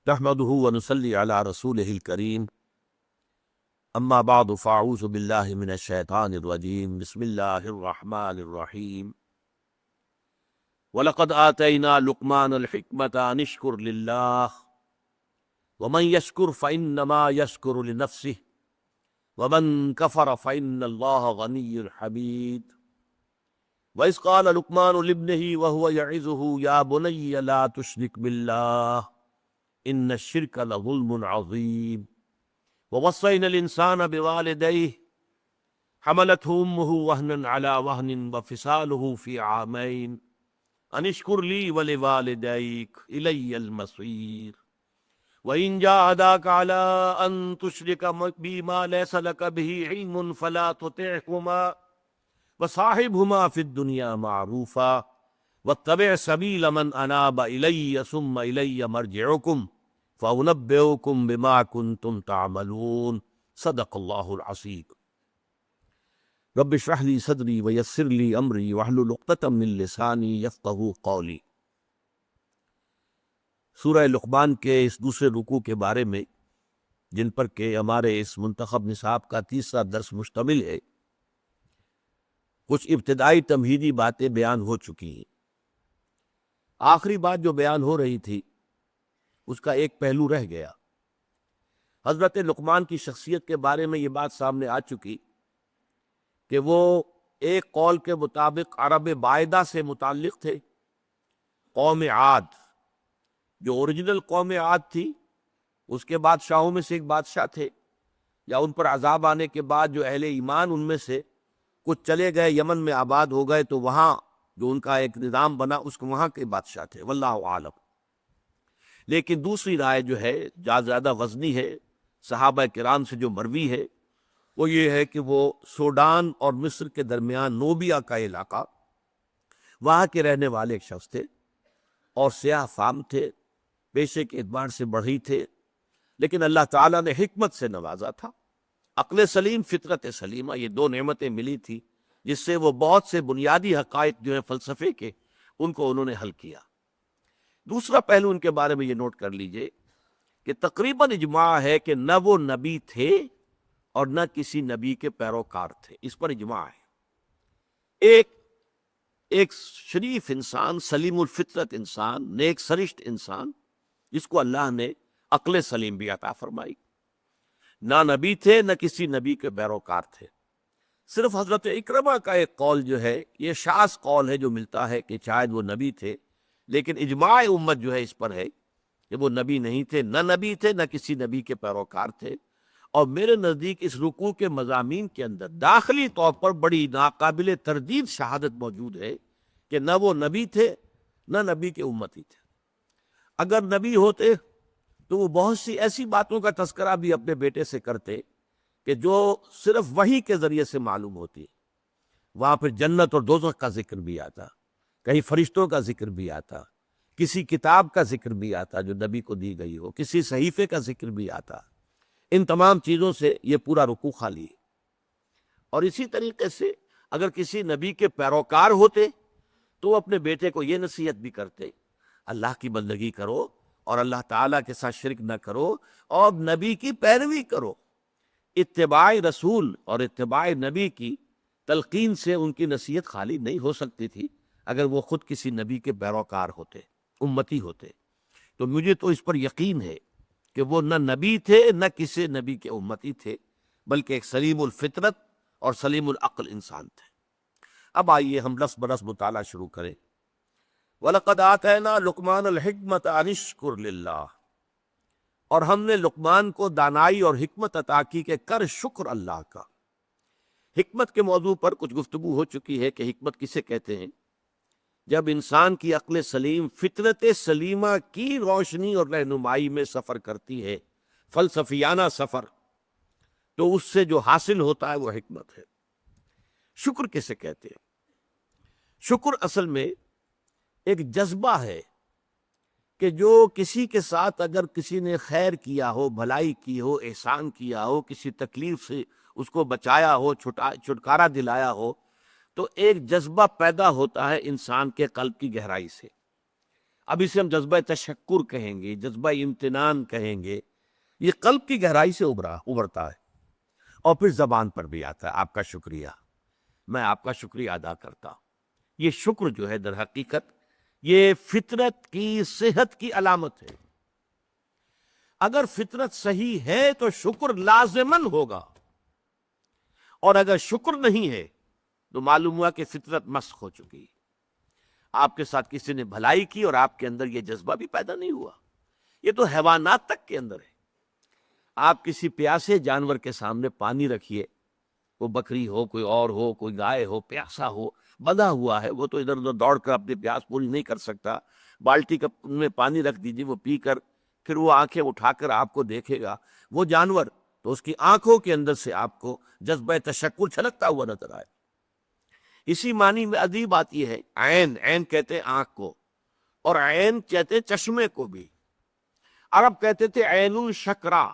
نحمده ونصلي على رسوله الكريم اما بعد فاعوذ بالله من الشيطان الرجيم بسم الله الرحمن الرحيم ولقد آتينا لقمان الحكمة أن اشكر لله ومن يشكر فإنما يشكر لنفسه ومن كفر فإن الله غني حميد وإذ قال لقمان لابنه وهو يعظه يا بني لا تشرك بالله إن الشرك لظلم عظيم ووصينا الإنسان بوالديه حملته أمه وهنا على وهن وفصاله في عامين أن اشكر لي ولوالديك إلي المصير وإن جاهداك على أن تشرك بي ما ليس لك به علم فلا تطعهما وصاحبهما في الدنيا معروفا واتبع سبيل من أناب إلي ثم إلي مرجعكم فأنبئكم بما كنتم تعملون صدق الله العظيم رب اشرح لي صدري ويسر لي أمري واحلل عقدة من لساني يفقهوا قولي۔ سورہ لقمان کے اس دوسرے رکوع کے بارے میں، جن پر کہ ہمارے اس منتخب نصاب کا تیسرا درس مشتمل ہے، کچھ ابتدائی تمہیدی باتیں بیان ہو چکی ہیں۔ آخری بات جو بیان ہو رہی تھی اس کا ایک پہلو رہ گیا۔ حضرت لقمان کی شخصیت کے بارے میں یہ بات سامنے آ چکی کہ وہ ایک قول کے مطابق عرب بائدہ سے متعلق تھے، قوم عاد جو اوریجنل قوم عاد تھی، اس کے بادشاہوں میں سے ایک بادشاہ تھے، یا ان پر عذاب آنے کے بعد جو اہل ایمان ان میں سے کچھ چلے گئے، یمن میں آباد ہو گئے، تو وہاں جو ان کا ایک نظام بنا، اس کو وہاں کے بادشاہ تھے، واللہ عالم۔ لیکن دوسری رائے جو ہے زیادہ وزنی ہے، صحابہ کرام سے جو مروی ہے، وہ یہ ہے کہ وہ سوڈان اور مصر کے درمیان نوبیا کا علاقہ، وہاں کے رہنے والے ایک شخص تھے، اور سیاہ فام تھے، پیشے کے اعتبار سے بڑھی تھے، لیکن اللہ تعالیٰ نے حکمت سے نوازا تھا۔ عقل سلیم، فطرت سلیمہ، یہ دو نعمتیں ملی تھی جس سے وہ بہت سے بنیادی حقائق جو ہیں فلسفے کے، ان کو انہوں نے حل کیا۔ دوسرا پہلو ان کے بارے میں یہ نوٹ کر لیجئے کہ تقریباً اجماع ہے کہ نہ وہ نبی تھے اور نہ کسی نبی کے پیروکار تھے، اس پر اجماع ہے۔ ایک شریف انسان، سلیم الفطرت انسان، نیک سرشت انسان، جس کو اللہ نے عقل سلیم بھی عطا فرمائی، نہ نبی تھے نہ کسی نبی کے پیروکار تھے۔ صرف حضرت اکرمہ کا ایک قول جو ہے، یہ شاذ قول ہے جو ملتا ہے کہ شاید وہ نبی تھے، لیکن اجماع امت جو ہے اس پر ہے کہ وہ نبی نہیں تھے، نہ نبی تھے نہ کسی نبی کے پیروکار تھے۔ اور میرے نزدیک اس رکوع کے مضامین کے اندر داخلی طور پر بڑی ناقابل تردید شہادت موجود ہے کہ نہ وہ نبی تھے نہ نبی کے امتی تھے۔ اگر نبی ہوتے تو وہ بہت سی ایسی باتوں کا تذکرہ بھی اپنے بیٹے سے کرتے کہ جو صرف وحی کے ذریعے سے معلوم ہوتی۔ وہاں پھر جنت اور دوزخ کا ذکر بھی آتا، کہیں فرشتوں کا ذکر بھی آتا، کسی کتاب کا ذکر بھی آتا جو نبی کو دی گئی ہو، کسی صحیفے کا ذکر بھی آتا۔ ان تمام چیزوں سے یہ پورا رکوع خالی ہے۔ اور اسی طریقے سے اگر کسی نبی کے پیروکار ہوتے تو وہ اپنے بیٹے کو یہ نصیحت بھی کرتے، اللہ کی بندگی کرو اور اللہ تعالیٰ کے ساتھ شرک نہ کرو اور نبی کی پیروی کرو۔ اتباع رسول اور اتباع نبی کی تلقین سے ان کی نصیحت خالی نہیں ہو سکتی تھی اگر وہ خود کسی نبی کے پیروکار ہوتے، امتی ہوتے۔ تو مجھے تو اس پر یقین ہے کہ وہ نہ نبی تھے نہ کسی نبی کے امتی تھے، بلکہ ایک سلیم الفطرت اور سلیم العقل انسان تھے۔ اب آئیے ہم لفظ برس مطالعہ شروع کریں۔ وَلَقَدْ آتَيْنَا لُقْمَانَ الْحِكْمَةَ أَنِ اشْكُرْ لِلَّهِ، اور ہم نے لقمان کو دانائی اور حکمت عطا کی کہ کر شکر اللہ کا۔ حکمت کے موضوع پر کچھ گفتگو ہو چکی ہے کہ حکمت کسے کہتے ہیں۔ جب انسان کی عقل سلیم فطرت سلیمہ کی روشنی اور رہنمائی میں سفر کرتی ہے، فلسفیانہ سفر، تو اس سے جو حاصل ہوتا ہے وہ حکمت ہے۔ شکر کسے کہتے ہیں؟ شکر اصل میں ایک جذبہ ہے کہ جو کسی کے ساتھ اگر کسی نے خیر کیا ہو، بھلائی کی ہو، احسان کیا ہو، کسی تکلیف سے اس کو بچایا ہو، چھٹکارا دلایا ہو، تو ایک جذبہ پیدا ہوتا ہے انسان کے قلب کی گہرائی سے۔ اب اسے ہم جذبہ تشکر کہیں گے، جذبہ امتنان کہیں گے. یہ قلب کی گہرائی سے ابھرتا ہے اور پھر زبان پر بھی آتا ہے. آپ کا شکریہ، میں آپ کا شکریہ ادا کرتا ہوں. یہ شکر جو ہے در حقیقت یہ فطرت کی صحت کی علامت ہے. اگر فطرت صحیح ہے تو شکر لازماً ہوگا، اور اگر شکر نہیں ہے تو معلوم ہوا کہ فطرت مسخ ہو چکی. آپ کے ساتھ کسی نے بھلائی کی اور آپ کے اندر یہ جذبہ بھی پیدا نہیں ہوا. یہ تو حیوانات تک کے اندر ہے. آپ کسی پیاسے جانور کے سامنے پانی رکھیے، وہ بکری ہو، کوئی اور ہو، کوئی گائے ہو، پیاسا ہو، بندھا ہوا ہے، وہ تو ادھر ادھر دوڑ کر اپنی پیاس پوری نہیں کر سکتا. بالٹی میں پانی رکھ دیجیے، وہ پی کر پھر وہ آنکھیں اٹھا کر آپ کو دیکھے گا. وہ جانور تو اس کی آنکھوں کے اندر سے آپ کو جذبہ تشکر چھلکتا ہوا نظر آئے. اسی معنی میں عجیب بات یہ ہے، عین، عین کہتے ہیں آنکھ کو، اور عین کہتے ہیں چشمے کو بھی. عرب کہتے تھے عین الشکرا،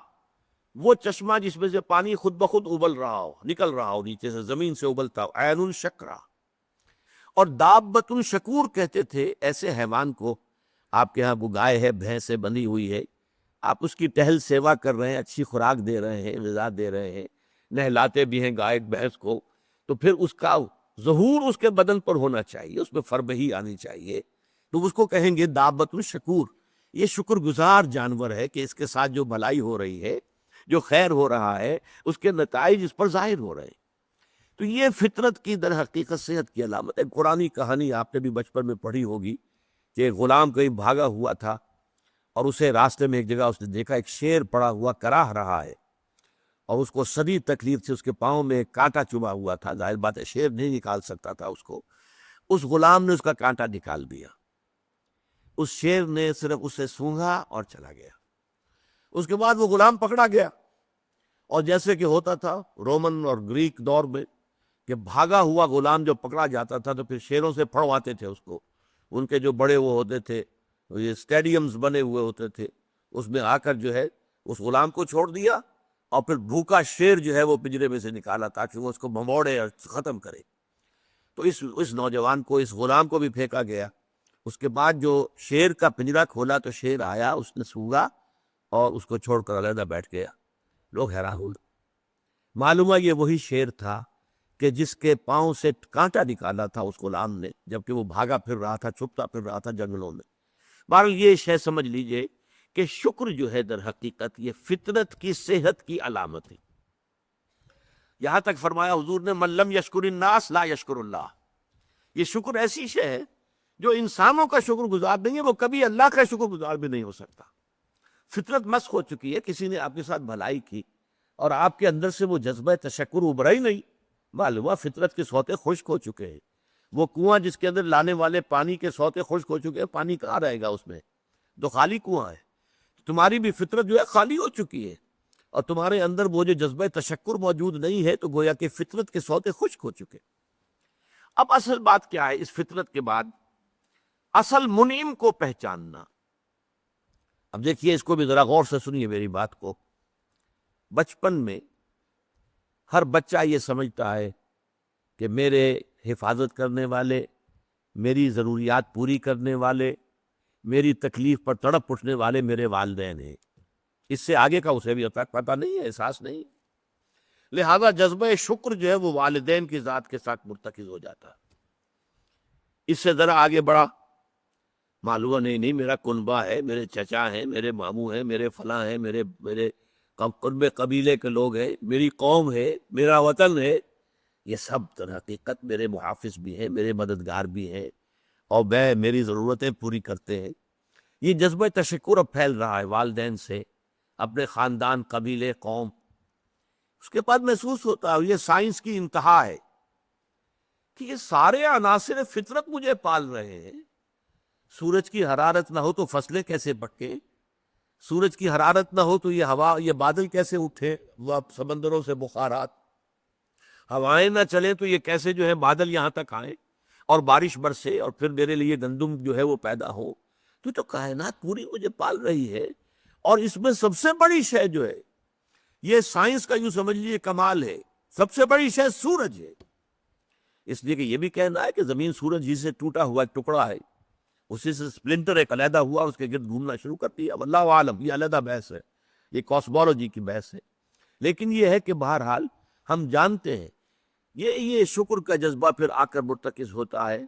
وہ چشمہ جس میں سے پانی خود بخود ابل رہا ہو، نکل رہا ہو نیچے سے، زمین سے ابلتا ہو، عین الشکرا. اور دابۃ الشکور کہتے تھے ایسے حیوان کو. آپ کے ہاں وہ گائے ہے، بھینس ہے، بندھی ہوئی ہے، آپ اس کی ٹہل سیوا کر رہے ہیں، اچھی خوراک دے رہے ہیں، غذا دے رہے ہیں، نہلاتے بھی ہیں گائے بھینس کو، تو پھر اس کا ظہور اس کے بدن پر ہونا چاہیے، اس میں فربہی آنی چاہیے. تو اس کو کہیں گے دابۃ الشکور. یہ شکر گزار جانور ہے کہ اس کے ساتھ جو بھلائی ہو رہی ہے، جو خیر ہو رہا ہے، اس کے نتائج اس پر ظاہر ہو رہے ہیں. تو یہ فطرت کی در حقیقت صحت کی علامت ہے. قرآنی کہانی آپ نے بھی بچپن میں پڑھی ہوگی کہ ایک غلام کہیں بھاگا ہوا تھا اور اسے راستے میں ایک جگہ اس نے دیکھا ایک شیر پڑا ہوا کراہ رہا ہے، اور اس کو شدید تکلیف سے اس کے پاؤں میں ایک کانٹا چبھا ہوا تھا. ظاہر بات ہے شیر نہیں نکال سکتا تھا اس کو. اس غلام نے اس کا کانٹا نکال دیا. اس شیر نے صرف اسے سونگھا اور چلا گیا. اس کے بعد وہ غلام پکڑا گیا، اور جیسے کہ ہوتا تھا رومن اور گریک دور میں کہ بھاگا ہوا غلام جو پکڑا جاتا تھا تو پھر شیروں سے پھڑواتے تھے اس کو. ان کے جو بڑے وہ ہوتے تھے، یہ اسٹیڈیمز بنے ہوئے ہوتے تھے، اس میں آ کر جو ہے اس غلام کو چھوڑ دیا، اور پھر بھوکا شیر جو ہے وہ پنجرے میں سے نکالا تاکہ وہ اس کو بھموڑے اور ختم کرے. تو اس نوجوان کو، اس غلام کو بھی پھینکا گیا. اس کے بعد جو شیر کا پنجرا کھولا تو شیر آیا، اس نے سونگا اور اس کو چھوڑ کر علیحدہ بیٹھ گیا. لوگ حیران ہوئے. معلوم ہے یہ وہی شیر تھا کہ جس کے پاؤں سے کانٹا نکالا تھا اس غلام نے، جبکہ وہ بھاگا پھر رہا تھا، چھپتا پھر رہا تھا جنگلوں میں. بہرحال یہ شے سمجھ لیجئے کہ شکر جو ہے در حقیقت یہ فطرت کی صحت کی علامت ہے. یہاں تک فرمایا حضور نے من لم یشکر الناس لا یشکر اللہ. یہ شکر ایسی شے ہے جو انسانوں کا شکر گزار نہیں ہے، وہ کبھی اللہ کا شکر گزار بھی نہیں ہو سکتا. فطرت مسخ ہو چکی ہے. کسی نے آپ کے ساتھ بھلائی کی اور آپ کے اندر سے وہ جذبہ تشکر ابھرا ہی نہیں، معلوم ہوا فطرت کے سوتے خشک ہو چکے ہیں. وہ کنواں جس کے اندر لانے والے پانی کے سوتے خشک ہو چکے ہیں، پانی کہاں رہے گا اس میں؟ تو خالی کنواں ہے. تمہاری بھی فطرت جو ہے خالی ہو چکی ہے، اور تمہارے اندر وہ جو جذبہ تشکر موجود نہیں ہے، تو گویا کہ فطرت کے سوتے خشک ہو چکے. اب اصل بات کیا ہے اس فطرت کے بعد؟ اصل منعم کو پہچاننا. اب دیکھیے اس کو بھی ذرا غور سے سنیے میری بات کو. بچپن میں ہر بچہ یہ سمجھتا ہے کہ میرے حفاظت کرنے والے، میری ضروریات پوری کرنے والے، میری تکلیف پر تڑپ اٹھنے والے میرے والدین ہیں. اس سے آگے کا اسے بھی اب تک پتہ نہیں ہے، احساس نہیں. لہذا جذبہ شکر جو ہے وہ والدین کی ذات کے ساتھ مرتکز ہو جاتا. اس سے ذرا آگے بڑھا، معلوم نہیں میرا کنبہ ہے، میرے چچا ہیں، میرے ماموں ہیں، میرے فلاں ہیں، میرے قرب قبیلے کے لوگ ہیں، میری قوم ہے، میرا وطن ہے. یہ سب در حقیقت میرے محافظ بھی ہیں، میرے مددگار بھی ہیں، اور میری ضرورتیں پوری کرتے ہیں. یہ جذبہ تشکر اب پھیل رہا ہے والدین سے، اپنے خاندان، قبیلے، قوم. اس کے بعد محسوس ہوتا ہے، یہ سائنس کی انتہا ہے، کہ یہ سارے عناصر فطرت مجھے پال رہے ہیں. سورج کی حرارت نہ ہو تو فصلیں کیسے پکیں؟ سورج کی حرارت نہ ہو تو یہ ہوا، یہ بادل کیسے اٹھے، وہ سمندروں سے بخارات؟ ہوائیں نہ چلیں تو یہ کیسے جو ہے بادل یہاں تک آئیں اور بارش برسے اور پھر میرے لیے گندم جو ہے وہ پیدا ہو؟ تو کائنات پوری مجھے پال رہی ہے. اور اس میں سب سے بڑی شے جو ہے، یہ سائنس کا یوں سمجھ لیجیے کمال ہے، سب سے بڑی شے سورج ہے. اس لیے کہ یہ بھی کہنا ہے کہ زمین سورج ہی سے ٹوٹا ہوا ایک ٹکڑا ہے، اسی سے سپلنٹر ایک علیحدہ ہوا، اس کے گرد گھومنا شروع کر دیا. واللہ عالم، یہ علیحدہ بحث ہے، یہ کاسمولوجی کی بحث ہے. لیکن یہ ہے کہ بہرحال ہم جانتے ہیں یہ شکر کا جذبہ پھر آ کر مرتکز ہوتا ہے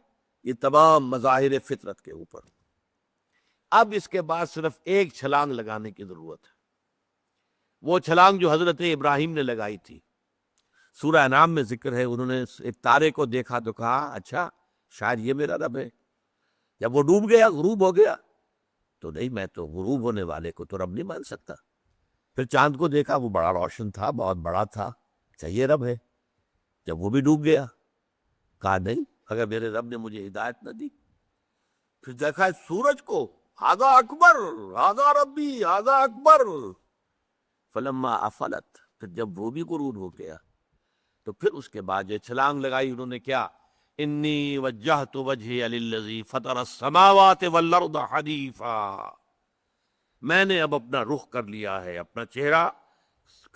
یہ تمام مظاہر فطرت کے اوپر. اب اس کے بعد صرف ایک چھلانگ لگانے کی ضرورت ہے، وہ چھلانگ جو حضرت ابراہیم نے لگائی تھی. سورہ انعام میں ذکر ہے، انہوں نے ایک تارے کو دیکھا تو کہا اچھا شاید یہ میرا رب ہے. جب وہ ڈوب گیا، غروب ہو گیا، تو نہیں، میں تو غروب ہونے والے کو تو رب نہیں مان سکتا. پھر چاند کو دیکھا، وہ بڑا روشن تھا، بہت بڑا تھا، اچھا یہ رب ہے. جب وہ بھی ڈوب گیا، کہا نہیں، اگر میرے رب نے مجھے ہدایت نہ دی. پھر دیکھا سورج کو، ہاذا اکبر، ہاذا ربی، ہاذا اکبر. فلما افلت، پھر جب وہ بھی غروب ہو گیا تو پھر اس کے بعد یہ چھلانگ لگائی انہوں نے. کیا؟ انی وجہت وجہی للذی فطر السماوات والارض حنیفا، میں نے اب اپنا رخ کر لیا ہے، اپنا چہرہ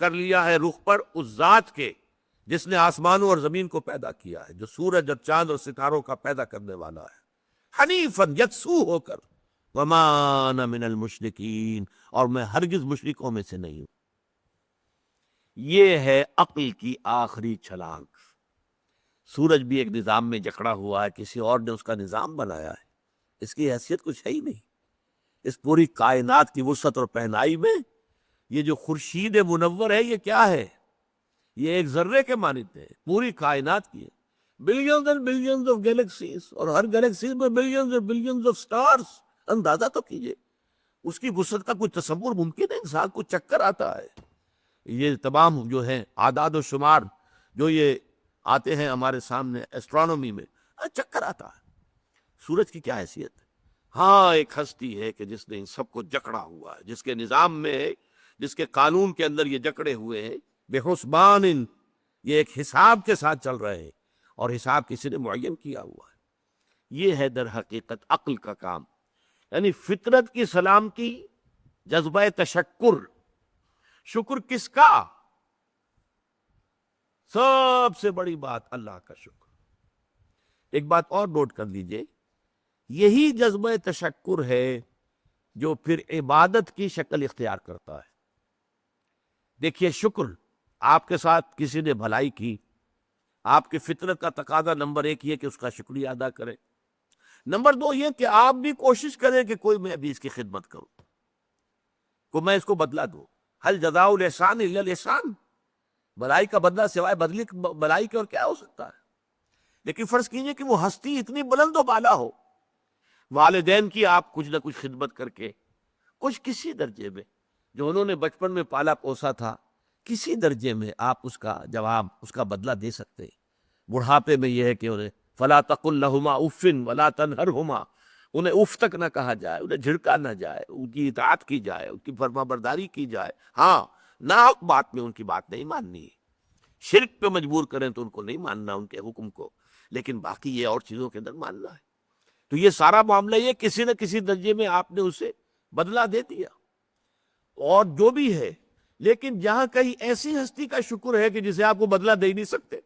کر لیا ہے رخ پر اس ذات کے جس نے آسمانوں اور زمین کو پیدا کیا ہے، جو سورج اور چاند اور ستاروں کا پیدا کرنے والا ہے. حنیفاً، یکسو ہو کر. وما انا من المشرکین، اور میں ہرگز مشرکوں میں سے نہیں ہوں. یہ ہے عقل کی آخری چھلانگ. سورج بھی ایک نظام میں جکڑا ہوا ہے، کسی اور نے اس کا نظام بنایا ہے، اس کی حیثیت کچھ ہے ہی نہیں. اس پوری کائنات کی وسعت اور پہنائی میں یہ جو خورشید منور ہے، یہ کیا ہے؟ یہ ایک ذرے کے مانند ہے، پوری کائنات کی ہے. Billions and billions of galaxies, اور ہر گیلیکسیز میں billions and billions of stars. اندازہ تو کیجئے اس کی وسعت کا کوئی تصور ممکن ہے؟ انسان کو چکر آتا ہے. یہ تمام جو ہیں اعداد و شمار جو یہ آتے ہیں ہمارے سامنے ایسٹرونومی میں، چکر آتا ہے. سورج کی کیا حیثیت ہے؟ ہاں ایک ہستی ہے کہ جس نے ان سب کو جکڑا ہوا ہے، جس کے نظام میں ہے، جس کے قانون کے اندر یہ جکڑے ہوئے ہیں. بے حسبان، یہ ایک حساب کے ساتھ چل رہے ہیں، اور حساب کسی نے معین کیا ہوا ہے. یہ ہے در حقیقت عقل کا کام. یعنی فطرت کی سلامتی، جذبہ تشکر. شکر کس کا؟ سب سے بڑی بات اللہ کا شکر. ایک بات اور نوٹ کر لیجئے، یہی جذبہ تشکر ہے جو پھر عبادت کی شکل اختیار کرتا ہے. دیکھیے شکر، آپ کے ساتھ کسی نے بھلائی کی، آپ کی فطرت کا تقاضا نمبر ایک یہ کہ اس کا شکریہ ادا کریں. نمبر دو یہ کہ آپ بھی کوشش کریں کہ کوئی میں ابھی اس کی خدمت کروں، کو میں اس کو بدلہ دوں. حل جزاء الاحسان الا الاحسان، بھلائی کا بدلہ سوائے بدلی بھلائی کے اور کیا ہو سکتا ہے؟ لیکن فرض کیجئے کہ وہ ہستی اتنی بلند و بالا ہو، والدین کی آپ کچھ نہ کچھ خدمت کر کے، کچھ کسی درجے میں جو انہوں نے بچپن میں پالا پوسا تھا، کسی درجے میں آپ اس کا جواب، اس کا بدلہ دے سکتے. بڑھاپے میں یہ ہے کہ انہیں فلا تقل لہما اف ولا تنہرہما، انہیں اف تک نہ کہا جائے، انہیں جھڑکا نہ جائے، ان کی اطاعت کی جائے، ان کی فرما برداری کی جائے. ہاں ناحق بات میں ان کی بات نہیں ماننی ہے، شرک پہ مجبور کریں تو ان کو نہیں ماننا، ان کے حکم کو، لیکن باقی یہ اور چیزوں کے اندر ماننا ہے. تو یہ سارا معاملہ یہ کسی نہ کسی درجے میں آپ نے اسے بدلہ دے دیا، اور جو بھی ہے. لیکن جہاں کہیں ایسی ہستی کا شکر ہے کہ جسے آپ کو بدلہ دے ہی نہیں سکتے،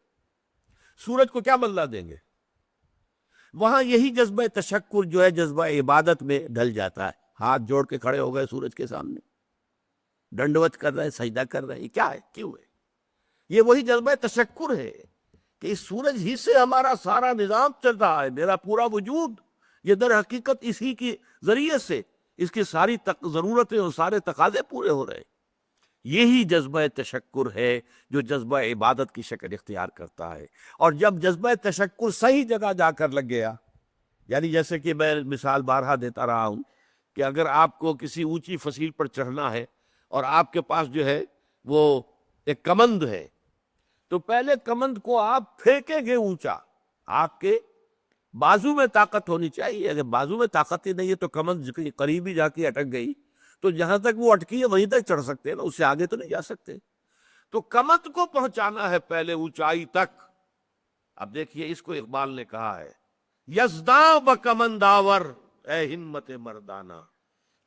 سورج کو کیا بدلہ دیں گے، وہاں یہی جذبہ تشکر جو ہے جذبہ عبادت میں ڈھل جاتا ہے. ہاتھ جوڑ کے کھڑے ہو گئے سورج کے سامنے، ڈنڈوت کر رہے ہیں، سجدہ کر رہے ہیں. یہ کیا ہے؟ کیوں ہے؟ یہ وہی جذبہ تشکر ہے کہ اس سورج ہی سے ہمارا سارا نظام چل رہا ہے، میرا پورا وجود یہ در حقیقت اسی کے ذریعے سے اس کی ساری ضرورتیں اور سارے تقاضے پورے ہو رہے ہیں. یہی جذبہ تشکر ہے جو جذبہ عبادت کی شکل اختیار کرتا ہے. اور جب جذبہ تشکر صحیح جگہ جا کر لگ گیا، یعنی جیسے کہ میں مثال بارہا دیتا رہا ہوں کہ اگر آپ کو کسی اونچی فصیل پر چڑھنا ہے اور آپ کے پاس جو ہے وہ ایک کمند ہے، تو پہلے کمند کو آپ پھینکیں گے اونچا، آپ کے بازو میں طاقت ہونی چاہیے. اگر بازو میں طاقت ہی نہیں ہے تو کمند قریب ہی جا کے اٹک گئی، تو جہاں تک وہ اٹکی ہے وہیں تک چڑھ سکتے ہیں نا، اس سے آگے تو نہیں جا سکتے. تو کمند کو پہنچانا ہے پہلے اونچائی تک. اب دیکھیے اس کو اقبال نے کہا ہے، یزداں بکمند آور اے ہمت مردانہ،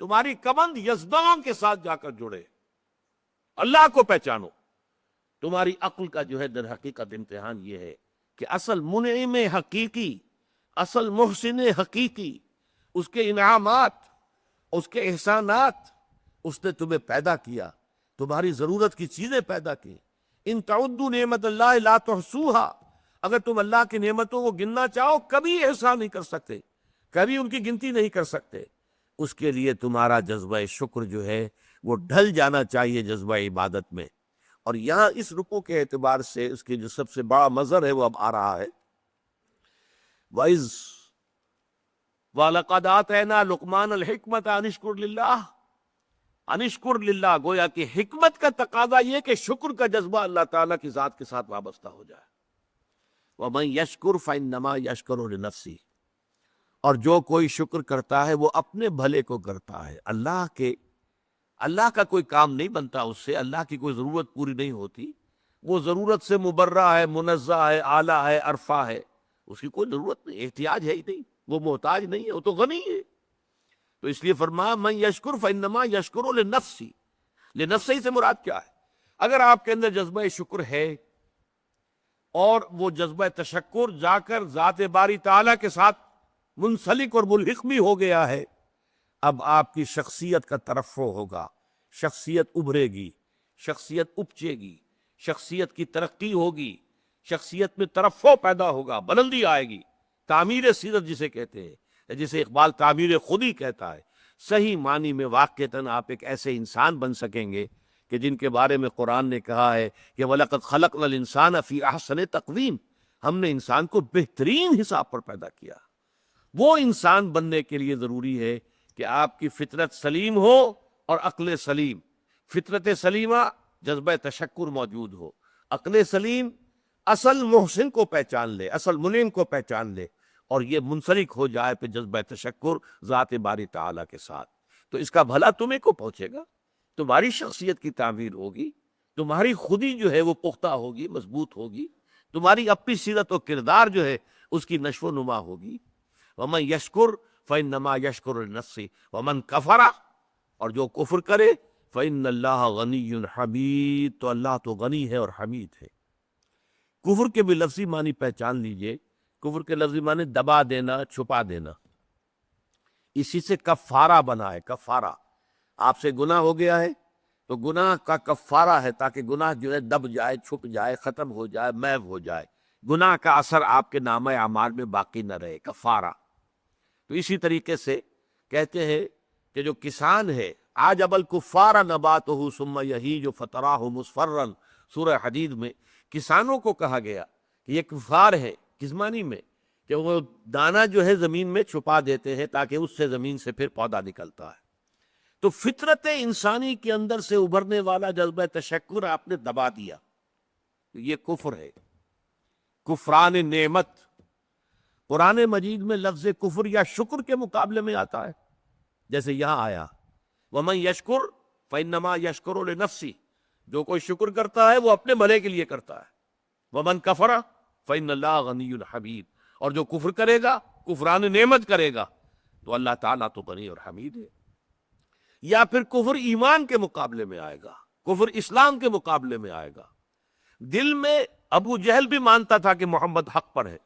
تمہاری کمند یزداں کے ساتھ جا کر جڑے، اللہ کو پہچانو. تمہاری عقل کا جو ہے در حقیقت امتحان یہ ہے کہ اصل منعم حقیقی، اصل محسن حقیقی، اس کے انعامات، اس کے احسانات، اس نے تمہیں پیدا کیا، تمہاری ضرورت کی چیزیں پیدا کی۔ ان تعدوا نعمت اللہ لا تحصوها، اگر تم اللہ کی نعمتوں کو گننا چاہو کبھی احسان نہیں کر سکتے، کبھی ان کی گنتی نہیں کر سکتے۔ اس کے لیے تمہارا جذبہ شکر جو ہے وہ ڈھل جانا چاہیے جذبہ عبادت میں۔ اور یہاں اس رکوع کے اعتبار سے اس کی جو سب سے بڑا مظہر ہے وہ اب آ رہا ہے، وَإِذْ وَلَقَدْ آتَيْنَا لُقْمَانَ الْحِكْمَةَ أَنِ اشْكُرْ لِلَّهِ، أَنِ اشْكُرْ لِلَّهِ، گویا کہ حکمت کا تقاضا یہ کہ شکر کا جذبہ اللہ تعالیٰ کی ذات کے ساتھ وابستہ ہو جائے۔ وَمَنْ يَشْكُرْ فَإِنَّمَا يَشْكُرُ لِنَفْسِهِ، اور جو کوئی شکر کرتا ہے وہ اپنے بھلے کو کرتا ہے۔ اللہ کا کوئی کام نہیں بنتا اس سے، اللہ کی کوئی ضرورت پوری نہیں ہوتی، وہ ضرورت سے مبرہ ہے، منزہ ہے، اعلیٰ ہے، عرفہ ہے، اس کی کوئی ضرورت نہیں، احتیاج ہے ہی نہیں، وہ محتاج نہیں ہے، وہ تو غنی ہے۔ تو اس لیے فرمایا من یشکر فانما یشکر لنفسی، لنفسی سے مراد کیا ہے؟ اگر آپ کے اندر جذبہ شکر ہے اور وہ جذبہ تشکر جا کر ذات باری تعالیٰ کے ساتھ منسلک اور ملحق بھی ہو گیا ہے، اب آپ کی شخصیت کا ترفع ہوگا، شخصیت ابھرے گی، شخصیت اپچے گی، شخصیت کی ترقی ہوگی، شخصیت میں ترفع پیدا ہوگا، بلندی آئے گی، تعمیر سیرت جسے کہتے ہیں، جسے اقبال تعمیر خودی کہتا ہے۔ صحیح معنی میں واقعتاً آپ ایک ایسے انسان بن سکیں گے کہ جن کے بارے میں قرآن نے کہا ہے کہ وَلَقَدْ خَلَقْنَا الْإِنسَانَ فِي أَحْسَنِ تَقْوِيمٍ، ہم نے انسان کو بہترین حساب پر پیدا کیا۔ وہ انسان بننے کے لیے ضروری ہے کہ آپ کی فطرت سلیم ہو اور عقل سلیم۔ فطرت سلیمہ جذبہ تشکر موجود ہو، عقل سلیم اصل محسن کو پہچان لے، اصل منعم کو پہچان لے، اور یہ منسلک ہو جائے پہ جذبہ تشکر ذات باری تعالیٰ کے ساتھ، تو اس کا بھلا تمہیں کو پہنچے گا، تمہاری شخصیت کی تعمیر ہوگی، تمہاری خودی جو ہے وہ پختہ ہوگی، مضبوط ہوگی، تمہاری اپنی سیرت و کردار جو ہے اس کی نشو و نما ہوگی۔ وَمَنْ يَشْكُرْ فَإِنَّمَا يَشْكُرُ لِنَفْسِهِ وَمَنْ كَفَرَ، اور جو کفر کرے فَإِنَّ اللَّهَ غَنِيٌّ حَمِيدٌ، تو اللہ تو غنی ہے اور حمید ہے۔ کفر کے بھی لفظی معنی پہچان لیجئے، کفر کے لفظی معنی دبا دینا، چھپا دینا، اسی سے کفارہ بنا ہے۔ کفارہ، آپ سے گناہ ہو گیا ہے تو گناہ کا کفارہ ہے تاکہ گناہ جو ہے دب جائے، چھپ جائے، ختم ہو جائے، محو ہو جائے، گناہ کا اثر آپ کے نامہ اعمال میں باقی نہ رہے، کفارہ۔ تو اسی طریقے سے کہتے ہیں کہ جو کسان ہے عجب الکفار نباتہ ثم یہیج فتراہ مصفرا، سورہ حدید میں کسانوں کو کہا گیا کہ یہ کفار ہے، کس معنی میں کہ وہ دانہ جو ہے زمین میں چھپا دیتے ہیں تاکہ اس سے زمین سے پھر پودا نکلتا ہے۔ تو فطرت انسانی کے اندر سے ابھرنے والا جذبہ تشکر آپ نے دبا دیا، یہ کفر ہے، کفران نعمت۔ قرآن مجید میں لفظ کفر یا شکر کے مقابلے میں آتا ہے، جیسے یہاں آیا وَمَنْ يَشْكُرْ فَإِنَّمَا يَشْكُرُ لِنَفْسِهِ، جو کوئی شکر کرتا ہے وہ اپنے بھلے کے لیے کرتا ہے۔ وَمَنْ كَفَرَ فَإِنَّ اللَّهَ غَنِيٌّ حَمِيدٌ، اور جو کفر کرے گا، کفران نعمت کرے گا، تو اللہ تعالیٰ تو غنی اور حمید ہے۔ یا پھر کفر ایمان کے مقابلے میں آئے گا، کفر اسلام کے مقابلے میں آئے گا۔ دل میں ابو جہل بھی مانتا تھا کہ محمد حق پر ہے،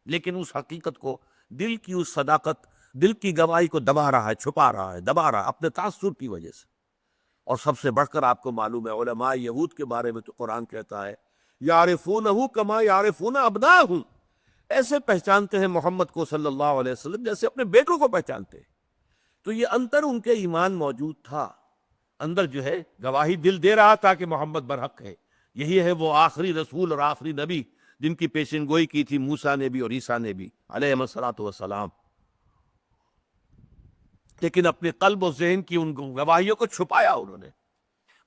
لیکن اس حقیقت کو، دل کی اس صداقت، دل کی گواہی کو دبا رہا ہے، چھپا رہا ہے، دبا رہا ہے اپنے تعصب کی وجہ سے۔ اور سب سے بڑھ کر آپ کو معلوم ہے علماء یہود کے بارے میں تو قرآن کہتا ہے یعرفونہ کما یعرفون ابناءہم، ایسے پہچانتے ہیں محمد کو صلی اللہ علیہ وسلم جیسے اپنے بیٹوں کو پہچانتے ہیں۔ تو یہ اندر ان کے ایمان موجود تھا، اندر جو ہے گواہی دل دے رہا تھا کہ محمد برحق ہے، یہی ہے وہ آخری رسول اور آخری نبی جن کی پیشن گوئی کی تھی موسیٰ نے بھی اور عیسیٰ نے بھی علیہم الصلاۃ والسلام، لیکن اپنے قلب و ذہن کی ان گواہیوں کو چھپایا انہوں نے۔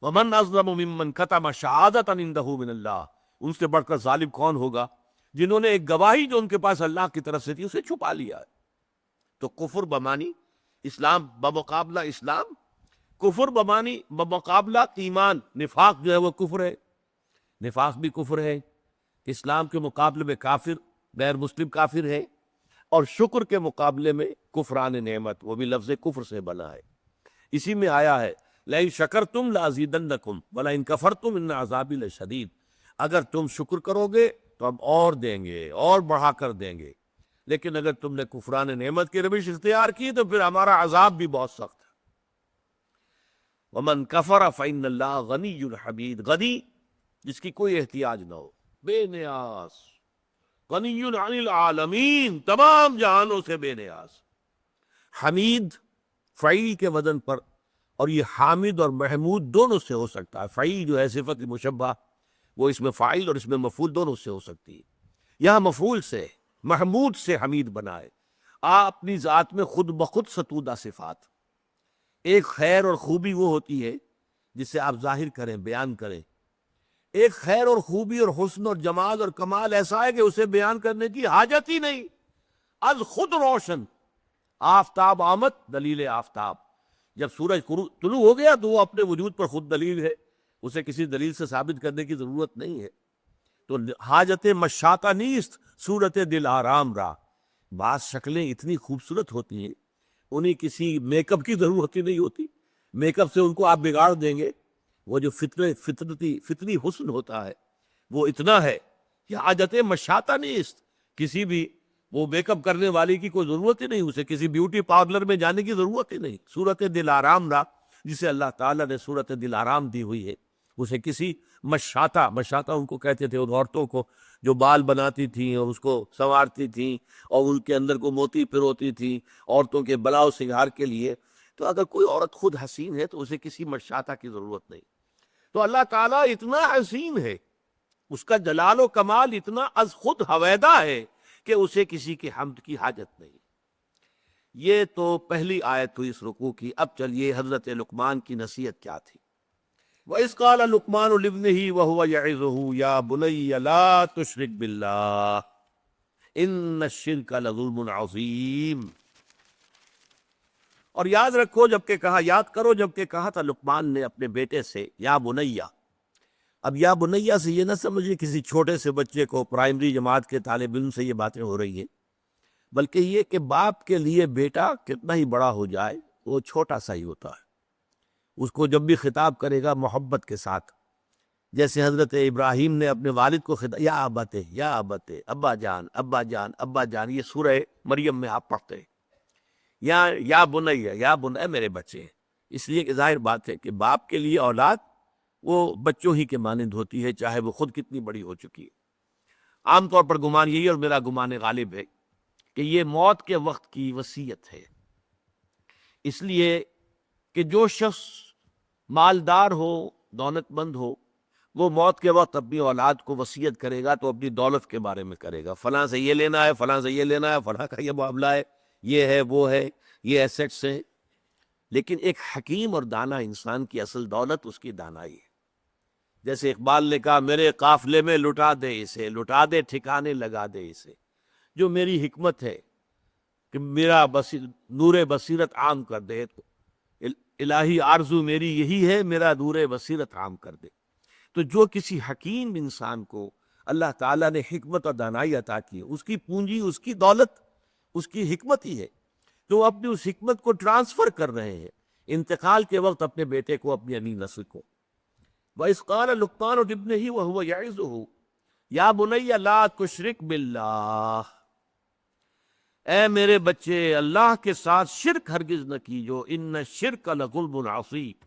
وَمَنْ أَظْلَمُ مِمَّنْ كَتَمَ شَهَادَةً عِندَهُ مِنَ اللَّهِ، ان سے بڑھ کر ظالم کون ہوگا جنہوں نے ایک گواہی جو ان کے پاس اللہ کی طرف سے تھی اسے چھپا لیا ہے۔ تو کفر بمانی اسلام بمقابلہ اسلام، کفر بمانی بمقابلہ ایمان، نفاق جو ہے وہ کفر ہے، نفاق بھی کفر ہے، اسلام کے مقابلے میں کافر، غیر مسلم کافر ہے، اور شکر کے مقابلے میں کفران نعمت، وہ بھی لفظ کفر سے بنا ہے۔ اسی میں آیا ہے لَإِن شَكَرْتُمْ لَأَزِيدَنَّكُمْ وَلَإِن كَفَرْتُمْ إِنَّ عَذَابِي لَشَدِيدٌ، اگر تم شکر کرو گے تو ہم اور دیں گے، اور بڑھا کر دیں گے، لیکن اگر تم نے کفران نعمت کی روش اختیار کی تو پھر ہمارا عذاب بھی بہت سخت ہے۔ ومن کفر فإن اللہ غنی حمید، غنی جس کی کوئی احتیاج نہ ہو، بے نیاز، غنی عن العالمین، تمام جہانوں سے بے نیاز، حمید فعیل کے وزن پر، اور یہ حامد اور محمود دونوں سے ہو سکتا ہے۔ فعیل جو ہے صفت مشبہ، وہ اس میں فاعل اور اس میں مفعول دونوں سے ہو سکتی ہے۔ یہاں مفعول سے، محمود سے حمید بنائے۔ آپ اپنی ذات میں خود بخود ستودہ صفات، ایک خیر اور خوبی وہ ہوتی ہے جسے آپ ظاہر کریں، بیان کریں۔ ایک خیر اور خوبی اور حسن اور جمال اور کمال ایسا ہے کہ اسے بیان کرنے کی حاجت ہی نہیں، از خود روشن۔ آفتاب آمد، دلیل آفتاب، جب سورج طلوع ہو گیا تو وہ اپنے وجود پر خود دلیل ہے، اسے کسی دلیل سے ثابت کرنے کی ضرورت نہیں ہے۔ تو حاجت مشاطہ نیست، صورت دل آرام را۔ بعض شکلیں اتنی خوبصورت ہوتی ہیں، انہیں کسی میک اپ کی ضرورت ہی نہیں ہوتی، میک اپ سے ان کو آپ بگاڑ دیں گے۔ وہ جو فطری حسن ہوتا ہے وہ اتنا ہے کہ حاجت مشاطہ نیست، کسی بھی وہ میک اپ کرنے والی کی کوئی ضرورت ہی نہیں، اسے کسی بیوٹی پارلر میں جانے کی ضرورت ہی نہیں۔ صورت دل آرام را، جسے اللہ تعالیٰ نے صورت دل آرام دی ہوئی ہے، اسے کسی مشاطہ ان کو کہتے تھے، ان عورتوں کو جو بال بناتی تھیں اور اس کو سنوارتی تھیں اور ان کے اندر کو موتی پروتی تھیں عورتوں کے بلاؤ سنگھار کے لیے۔ تو اگر کوئی عورت خود حسین ہے تو اسے کسی مشاطہ کی ضرورت نہیں۔ تو اللہ تعالیٰ اتنا حسین ہے، اس کا جلال و کمال اتنا از خود ہویدہ ہے کہ اسے کسی کی حمد کی حاجت نہیں۔ یہ تو پہلی آیت ہوئی اس رکوع کی۔ اب چلیے حضرت لقمان کی نصیحت کیا تھی۔ وَإِذْ قَالَ لُقْمَانُ لِابْنِهِ وَهُوَ يَعِظُهُ يَا بُنَيَّ لَا تُشْرِكْ بِاللَّهِ إِنَّ الشِّرْكَ لَظُلْمٌ عَظِيمٌ۔ اور یاد رکھو جب کہ کہا، یاد کرو جب کہ کہا تھا لقمان نے اپنے بیٹے سے، یا بنیہ۔ اب یا بنیہ سے یہ نہ سمجھے کسی چھوٹے سے بچے کو، پرائمری جماعت کے طالب علم سے یہ باتیں ہو رہی ہیں، بلکہ یہ کہ باپ کے لیے بیٹا کتنا ہی بڑا ہو جائے وہ چھوٹا سا ہی ہوتا ہے۔ اس کو جب بھی خطاب کرے گا محبت کے ساتھ، جیسے حضرت ابراہیم نے اپنے والد کو خطاب، یا ابت، یا ابت، ابا جان، ابا جان، ابا جان، یہ سورہ مریم میں آپ پڑھتے ہیں۔ یا بنیہ، یا بنیہ میرے بچے، اس لیے کہ ظاہر بات ہے کہ باپ کے لیے اولاد وہ بچوں ہی کے مانند ہوتی ہے، چاہے وہ خود کتنی بڑی ہو چکی ہے۔ عام طور پر گمان یہی، اور میرا گمان غالب ہے، کہ یہ موت کے وقت کی وصیت ہے، اس لیے کہ جو شخص مالدار ہو، دولت مند ہو، وہ موت کے وقت اپنی اولاد کو وصیت کرے گا تو اپنی دولت کے بارے میں کرے گا، فلاں سے یہ لینا ہے، فلاں سے یہ لینا ہے، فلاں کا یہ معاملہ ہے، یہ ہے، وہ ہے، یہ ایسیٹس ہیں۔ لیکن ایک حکیم اور دانا انسان کی اصل دولت اس کی دانائی ہے۔ جیسے اقبال نے کہا، میرے قافلے میں لٹا دے اسے، لٹا دے ٹھکانے لگا دے اسے۔ جو میری حکمت ہے کہ میرا نور بصیرت عام کر دے، الہی آرزو میری یہی ہے، میرا نور بصیرت عام کر دے۔ تو جو کسی حکیم انسان کو اللہ تعالیٰ نے حکمت اور دانائی عطا کی، اس کی پونجی، اس کی دولت، اس کی حکمت ہی ہے، تو وہ اپنی اس حکمت کو ٹرانسفر کر رہے ہیں انتقال کے وقت اپنے بیٹے کو، اپنی اگلی نسل کو۔ وَإِذْ قَالَ لُقْمَانُ لِابْنِهِ وَهُوَ يَعِظُهُ يَا بُنَيَّ لَا تُشْرِكْ بِاللَّهِ، اے میرے بچے اللہ کے ساتھ شرک ہرگز نہ کیجو، ان الشرک لظلم عظیم،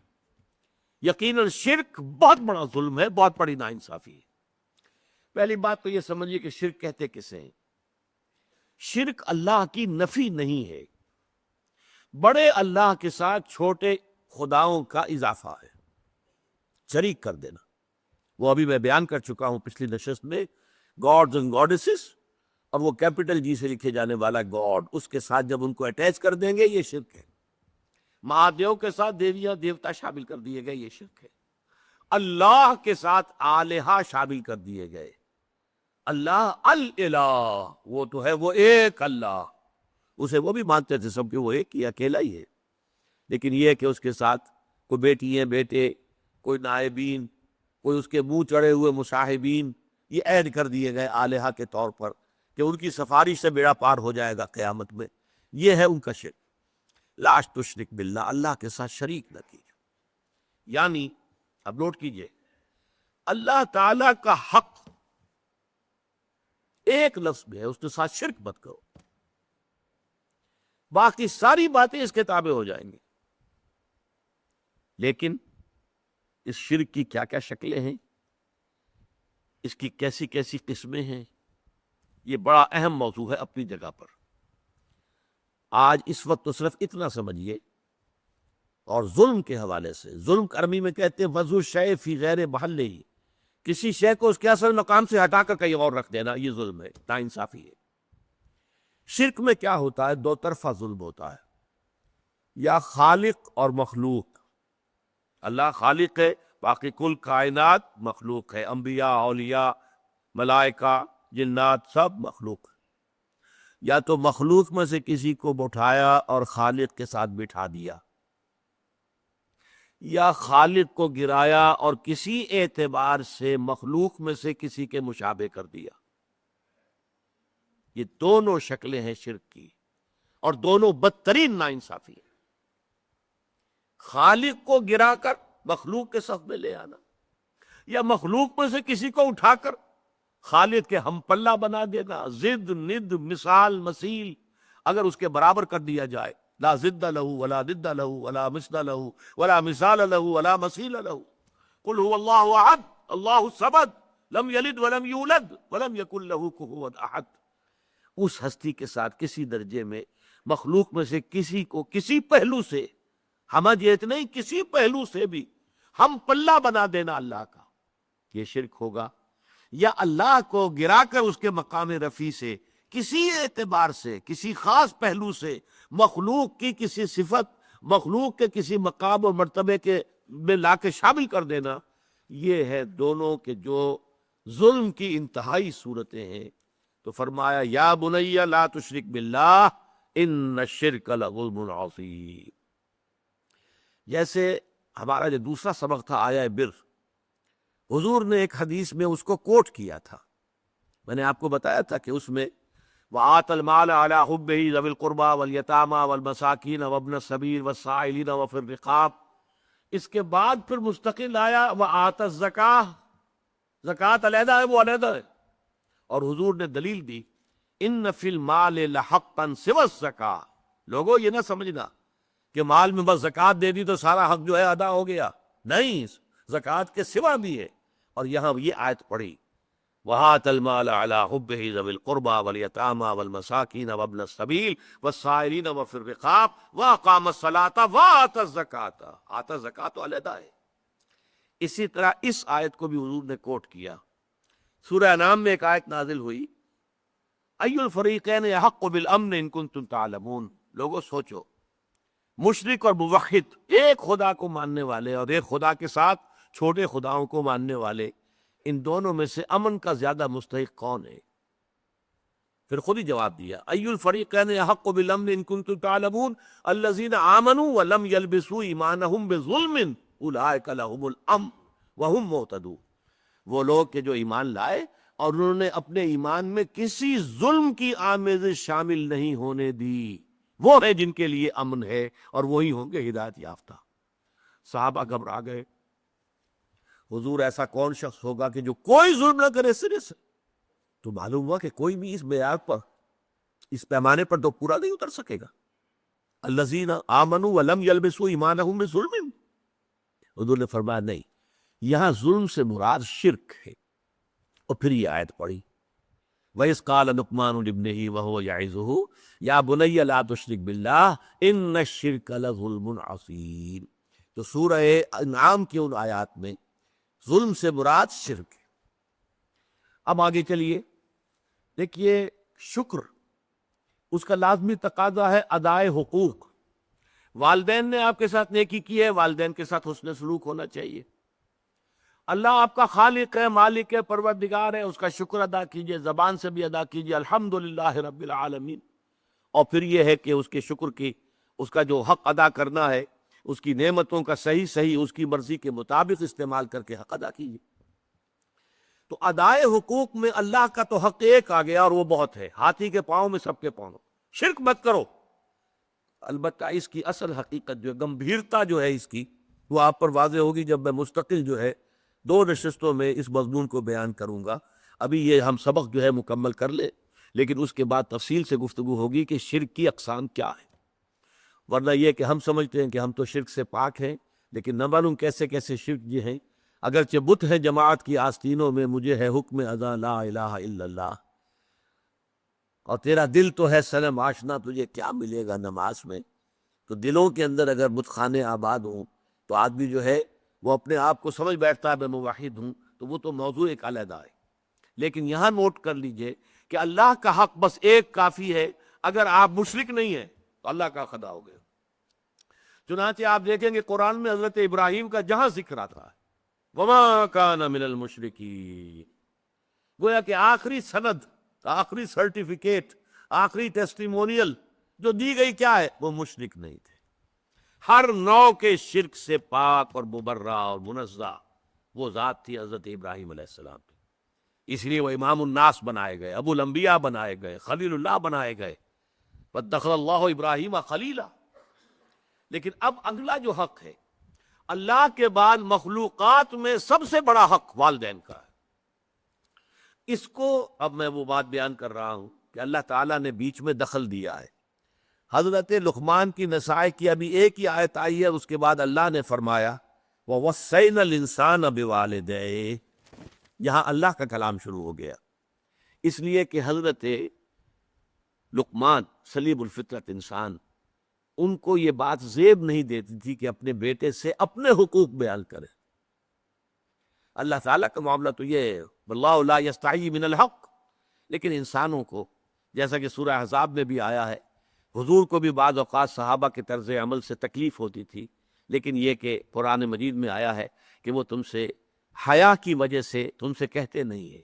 یقیناً شرک بہت بڑا ظلم ہے، بہت بڑی ناانصافی ہے۔ پہلی بات تو یہ سمجھیے کہ شرک کہتے کسے ہیں؟ شرک اللہ کی نفی نہیں ہے، بڑے اللہ کے ساتھ چھوٹے خداؤں کا اضافہ ہے، شریک کر دینا۔ وہ ابھی میں بیان کر چکا ہوں پچھلی نشست میں، گاڈز اینڈ گاڈیسز، اور وہ کیپٹل جی سے لکھے جانے والا گاڈ، اس کے ساتھ جب ان کو اٹیچ کر دیں گے یہ شرک ہے۔ مہادیو کے ساتھ دیویاں دیوتا شامل کر دیے گئے، یہ شرک ہے۔ اللہ کے ساتھ آلہہ شامل کر دیے گئے، اللہ الالہ، وہ تو ہے وہ ایک اللہ، اسے وہ بھی مانتے تھے سب کہ وہ ایک ہی اکیلا ہی ہے، لیکن یہ ہے کہ اس کے ساتھ کوئی بیٹی ہیں، بیٹے، کوئی نائبین، کوئی اس کے منہ چڑھے ہوئے مصاحبین، یہ ایڈ کر دیے گئے آلہہ کے طور پر کہ ان کی سفارش سے بیڑا پار ہو جائے گا قیامت میں۔ یہ ہے ان کا شرک۔ لا تشرک باللہ، اللہ کے ساتھ شریک نہ کیجیے، یعنی اب نوٹ کیجئے، اللہ تعالی کا حق ایک لفظ میں ہے، اس کے ساتھ شرک مت کرو۔ باقی ساری باتیں اس کے تابع ہو جائیں گی۔ لیکن اس شرک کی کیا کیا شکلیں ہیں، اس کی کیسی کیسی قسمیں ہیں، یہ بڑا اہم موضوع ہے اپنی جگہ پر۔ آج اس وقت تو صرف اتنا سمجھیے، اور ظلم کے حوالے سے، ظلم عربی میں کہتے ہیں وضع الشیء فی غیر محلہ، کسی شے کو اس کے اصل مقام سے ہٹا کر کہیں اور رکھ دینا، یہ ظلم ہے، ناانصافی ہے۔ شرک میں کیا ہوتا ہے؟ دو طرفہ ظلم ہوتا ہے، یا خالق اور مخلوق۔ اللہ خالق ہے، باقی کل کائنات مخلوق ہے، انبیاء، اولیاء، ملائکہ، جنات، سب مخلوق ہے۔ یا تو مخلوق میں سے کسی کو بٹھایا اور خالق کے ساتھ بٹھا دیا، یا خالق کو گرایا اور کسی اعتبار سے مخلوق میں سے کسی کے مشابہ کر دیا۔ یہ دونوں شکلیں ہیں شرک کی، اور دونوں بدترین ناانصافی ہے۔ خالق کو گرا کر مخلوق کے صف میں لے آنا، یا مخلوق میں سے کسی کو اٹھا کر خالق کے ہم پلہ بنا دینا، ضد، ند، مثال، مثیل اگر اس کے برابر کر دیا جائے، لا ضد لہ ولا ند لہ ولا مثل لہ ولا مثال لہ ولا مثیل لہ، قل هو اللہ احد اللہ الصمد لم یلد ولم یولد ولم یکن لہ کفوا احد۔ اس ہستی کے ساتھ کسی درجے میں مخلوق میں سے کسی کو کسی پہلو سے، ہمہ جیت نہیں، کسی پہلو سے بھی ہم پلہ بنا دینا اللہ کا، یہ شرک ہوگا۔ یا اللہ کو گرا کر اس کے مقام رفیع سے کسی اعتبار سے، کسی خاص پہلو سے مخلوق کی کسی صفت، مخلوق کے کسی مقام اور مرتبے کے میں لا کے شامل کر دینا، یہ ہے دونوں کے جو ظلم کی انتہائی صورتیں ہیں۔ تو فرمایا یا بنی لا تشرک باللہ ان الشرک لظلم عظیم۔ جیسے ہمارا جو دوسرا سبق تھا آیہ بر، حضور نے ایک حدیث میں اس کو کوٹ کیا تھا، میں نے آپ کو بتایا تھا کہ اس میں وَآتَ الْمَالَ عَلَىٰ حُبِّهِ ذَوِي الْقُرْبَىٰ وَالْيَتَامَىٰ وَالْمَسَاكِينَ وَابْنَ السَّبِيلِ وَالسَّائِلِينَ وَفِي الرِّقَابِ، اس کے بعد پھر مستقل آیا وَآتَ الزَّكَاةَ، زکوٰۃ علیحدہ ہے، وہ علیحدہ ہے، اور حضور نے دلیل دی ان فی المال لحقا سوى الزکاة۔ لوگوں یہ نہ سمجھنا کہ مال میں بس زکوٰۃ دے دی تو سارا حق جو ہے ادا ہو گیا، نہیں، زکوٰۃ کے سوا بھی ہے۔ اور یہاں یہ آیت پڑھی وَآتَ الْمَالَ عَلَىٰ حُبِّهِ ذَوِي الْقُرْبَىٰ وَالْيَتَامَىٰ وَالْمَسَاكِينَ وَابْنَ السَّبِيلِ وَالسَّائِلِينَ وَفِي الرِّقَابِ وَأَقَامَ الصَّلَاةَ وَآتَى الزَّكَاةَ۔ آتا زکوٰۃ تو علیحدہ ہے۔ اسی طرح اس آیت کو بھی حضور نے کوٹ کیا۔ سورہ انعام میں ایک آیت نازل ہوئی اَيُّ الْفَرِيقَيْنِ أَحَقُّ بِالْأَمْنِ إِن كُنتُمْ تَعْلَمُونَ۔ لوگوں سوچو، مشرک اور موحد، ایک خدا کو ماننے والے اور ایک خدا کے ساتھ چھوٹے خداؤں کو ماننے والے، ان دونوں میں سے امن کا زیادہ مستحق کون ہے؟ پھر خود ہی جواب دیا اَيُّ الْفَرِيقَيْنِ أَحَقُّ بِالْأَمْنِ إِن كُنتُمْ تَعْلَمُونَ الَّذِينَ آمَنُوا وَلَمْ يَلْبِسُوا إِيمَانَهُم بِظُلْمٍ أُولَٰئِكَ لَهُمُ الْأَمْنُ وَهُم مُهْتَدُونَ۔ وہ لوگ کہ جو ایمان لائے اور انہوں نے اپنے ایمان میں کسی ظلم کی آمیزش شامل نہیں ہونے دی، وہ ہے جن کے لیے امن ہے، اور وہی ہوں گے ہدایت یافتہ۔ صحابہ گھبرا گئے، حضور ایسا کون شخص ہوگا کہ جو کوئی ظلم نہ کرے سرے سے؟ تو معلوم ہوا کہ کوئی بھی اس معیار پر، اس پیمانے پر تو پورا نہیں اتر سکے گا۔ الذین آمنوا ولم یلبسوا ایمانہم بظلم، حضور نے فرمایا نہیں، یہاں ظلم سے مراد شرک ہے۔ اور پھر یہ آیت پڑھی وَإِذْ قَالَ لُقْمَانُ لِابْنِهِ وَهُوَ يَعِظُهُ يَا بُنَيَّ لَا تُشْرِكْ بِاللَّهِ إِنَّ الشِّرْكَ لَظُلْمٌ عَظِيمٌ۔ تو سورہ انعام کی ان آیات میں ظلم سے مراد شرک ہے۔ اب آگے چلیے، دیکھیے شکر، اس کا لازمی تقاضا ہے ادائے حقوق۔ والدین نے آپ کے ساتھ نیکی کی ہے، والدین کے ساتھ حسن سلوک ہونا چاہیے۔ اللہ آپ کا خالق ہے، مالک ہے، پروردگار ہے، اس کا شکر ادا کیجئے، زبان سے بھی ادا کیجئے الحمدللہ رب العالمین۔ اور پھر یہ ہے کہ اس کے شکر کی، اس کا جو حق ادا کرنا ہے، اس کی نعمتوں کا صحیح اس کی مرضی کے مطابق استعمال کر کے حق ادا کیجئے۔ تو ادائے حقوق میں اللہ کا تو حق ایک آ گیا اور وہ بہت ہے، ہاتھی کے پاؤں میں سب کے پاؤں۔ شرک مت کرو۔ البتہ اس کی اصل حقیقت جو گمبھیرتا جو ہے اس کی، وہ آپ پر واضح ہوگی جب میں مستقل جو ہے 2 نشستوں میں اس مضمون کو بیان کروں گا۔ ابھی یہ ہم سبق جو ہے مکمل کر لیں، لیکن اس کے بعد تفصیل سے گفتگو ہوگی کہ شرک کی اقسام کیا ہے۔ ورنہ یہ کہ ہم سمجھتے ہیں کہ ہم تو شرک سے پاک ہیں، لیکن نہ معلوم کیسے کیسے شرک یہ ہیں۔ اگرچہ بت ہے جماعت کی آستینوں میں، مجھے ہے حکم اذاں لا الہ الا اللہ، اور تیرا دل تو ہے صنم آشنا، تجھے کیا ملے گا نماز میں؟ تو دلوں کے اندر اگر بت خانے آباد ہوں تو آدمی جو ہے وہ اپنے آپ کو سمجھ بیٹھتا ہے میں موحد ہوں، تو وہ تو موضوع ایک علیحدہ ہے۔ لیکن یہاں نوٹ کر لیجئے کہ اللہ کا حق بس ایک کافی ہے، اگر آپ مشرک نہیں ہیں تو اللہ کا خدا ہو گیا۔ چنانچہ آپ دیکھیں گے قرآن میں حضرت ابراہیم کا جہاں ذکر آتا ہے وَمَا كَانَ مِنَ الْمُشْرِكِينَ، گویا کہ آخری سند، آخری سرٹیفکیٹ، آخری ٹیسٹیمونیل جو دی گئی کیا ہے؟ وہ مشرک نہیں تھے، ہر نوع کے شرک سے پاک اور مبرہ اور منزہ وہ ذات تھی حضرت ابراہیم علیہ السلام کی۔ اس لیے وہ امام الناس بنائے گئے، ابو الانبیاء بنائے گئے، خلیل اللہ بنائے گئے، وَاتَّخَذَ اللَّهُ إِبْرَاهِيمَ خَلِيلًا۔ لیکن اب اگلا جو حق ہے، اللہ کے بعد مخلوقات میں سب سے بڑا حق والدین کا ہے۔ اس کو اب میں وہ بات بیان کر رہا ہوں کہ اللہ تعالیٰ نے بیچ میں دخل دیا ہے۔ حضرت لقمان کی نصائح کی ابھی ایک ہی آیت آئی ہے، اس کے بعد اللہ نے فرمایا وَوَصَّيْنَا الْإِنسَانَ بِوَالِدَيْهِ، یہاں اللہ کا کلام شروع ہو گیا، اس لیے کہ حضرت لقمان سلیم الفطرت انسان، ان کو یہ بات زیب نہیں دیتی تھی کہ اپنے بیٹے سے اپنے حقوق بیان کرے۔ اللہ تعالیٰ کا معاملہ تو یہ ہے واللہ لا یستحیی من الحق، لیکن انسانوں کو، جیسا کہ سورہ احزاب میں بھی آیا ہے، حضور کو بھی بعض اوقات صحابہ کے طرز عمل سے تکلیف ہوتی تھی، لیکن یہ کہ قرآن مجید میں آیا ہے کہ وہ تم سے حیا کی وجہ سے تم سے کہتے نہیں ہیں،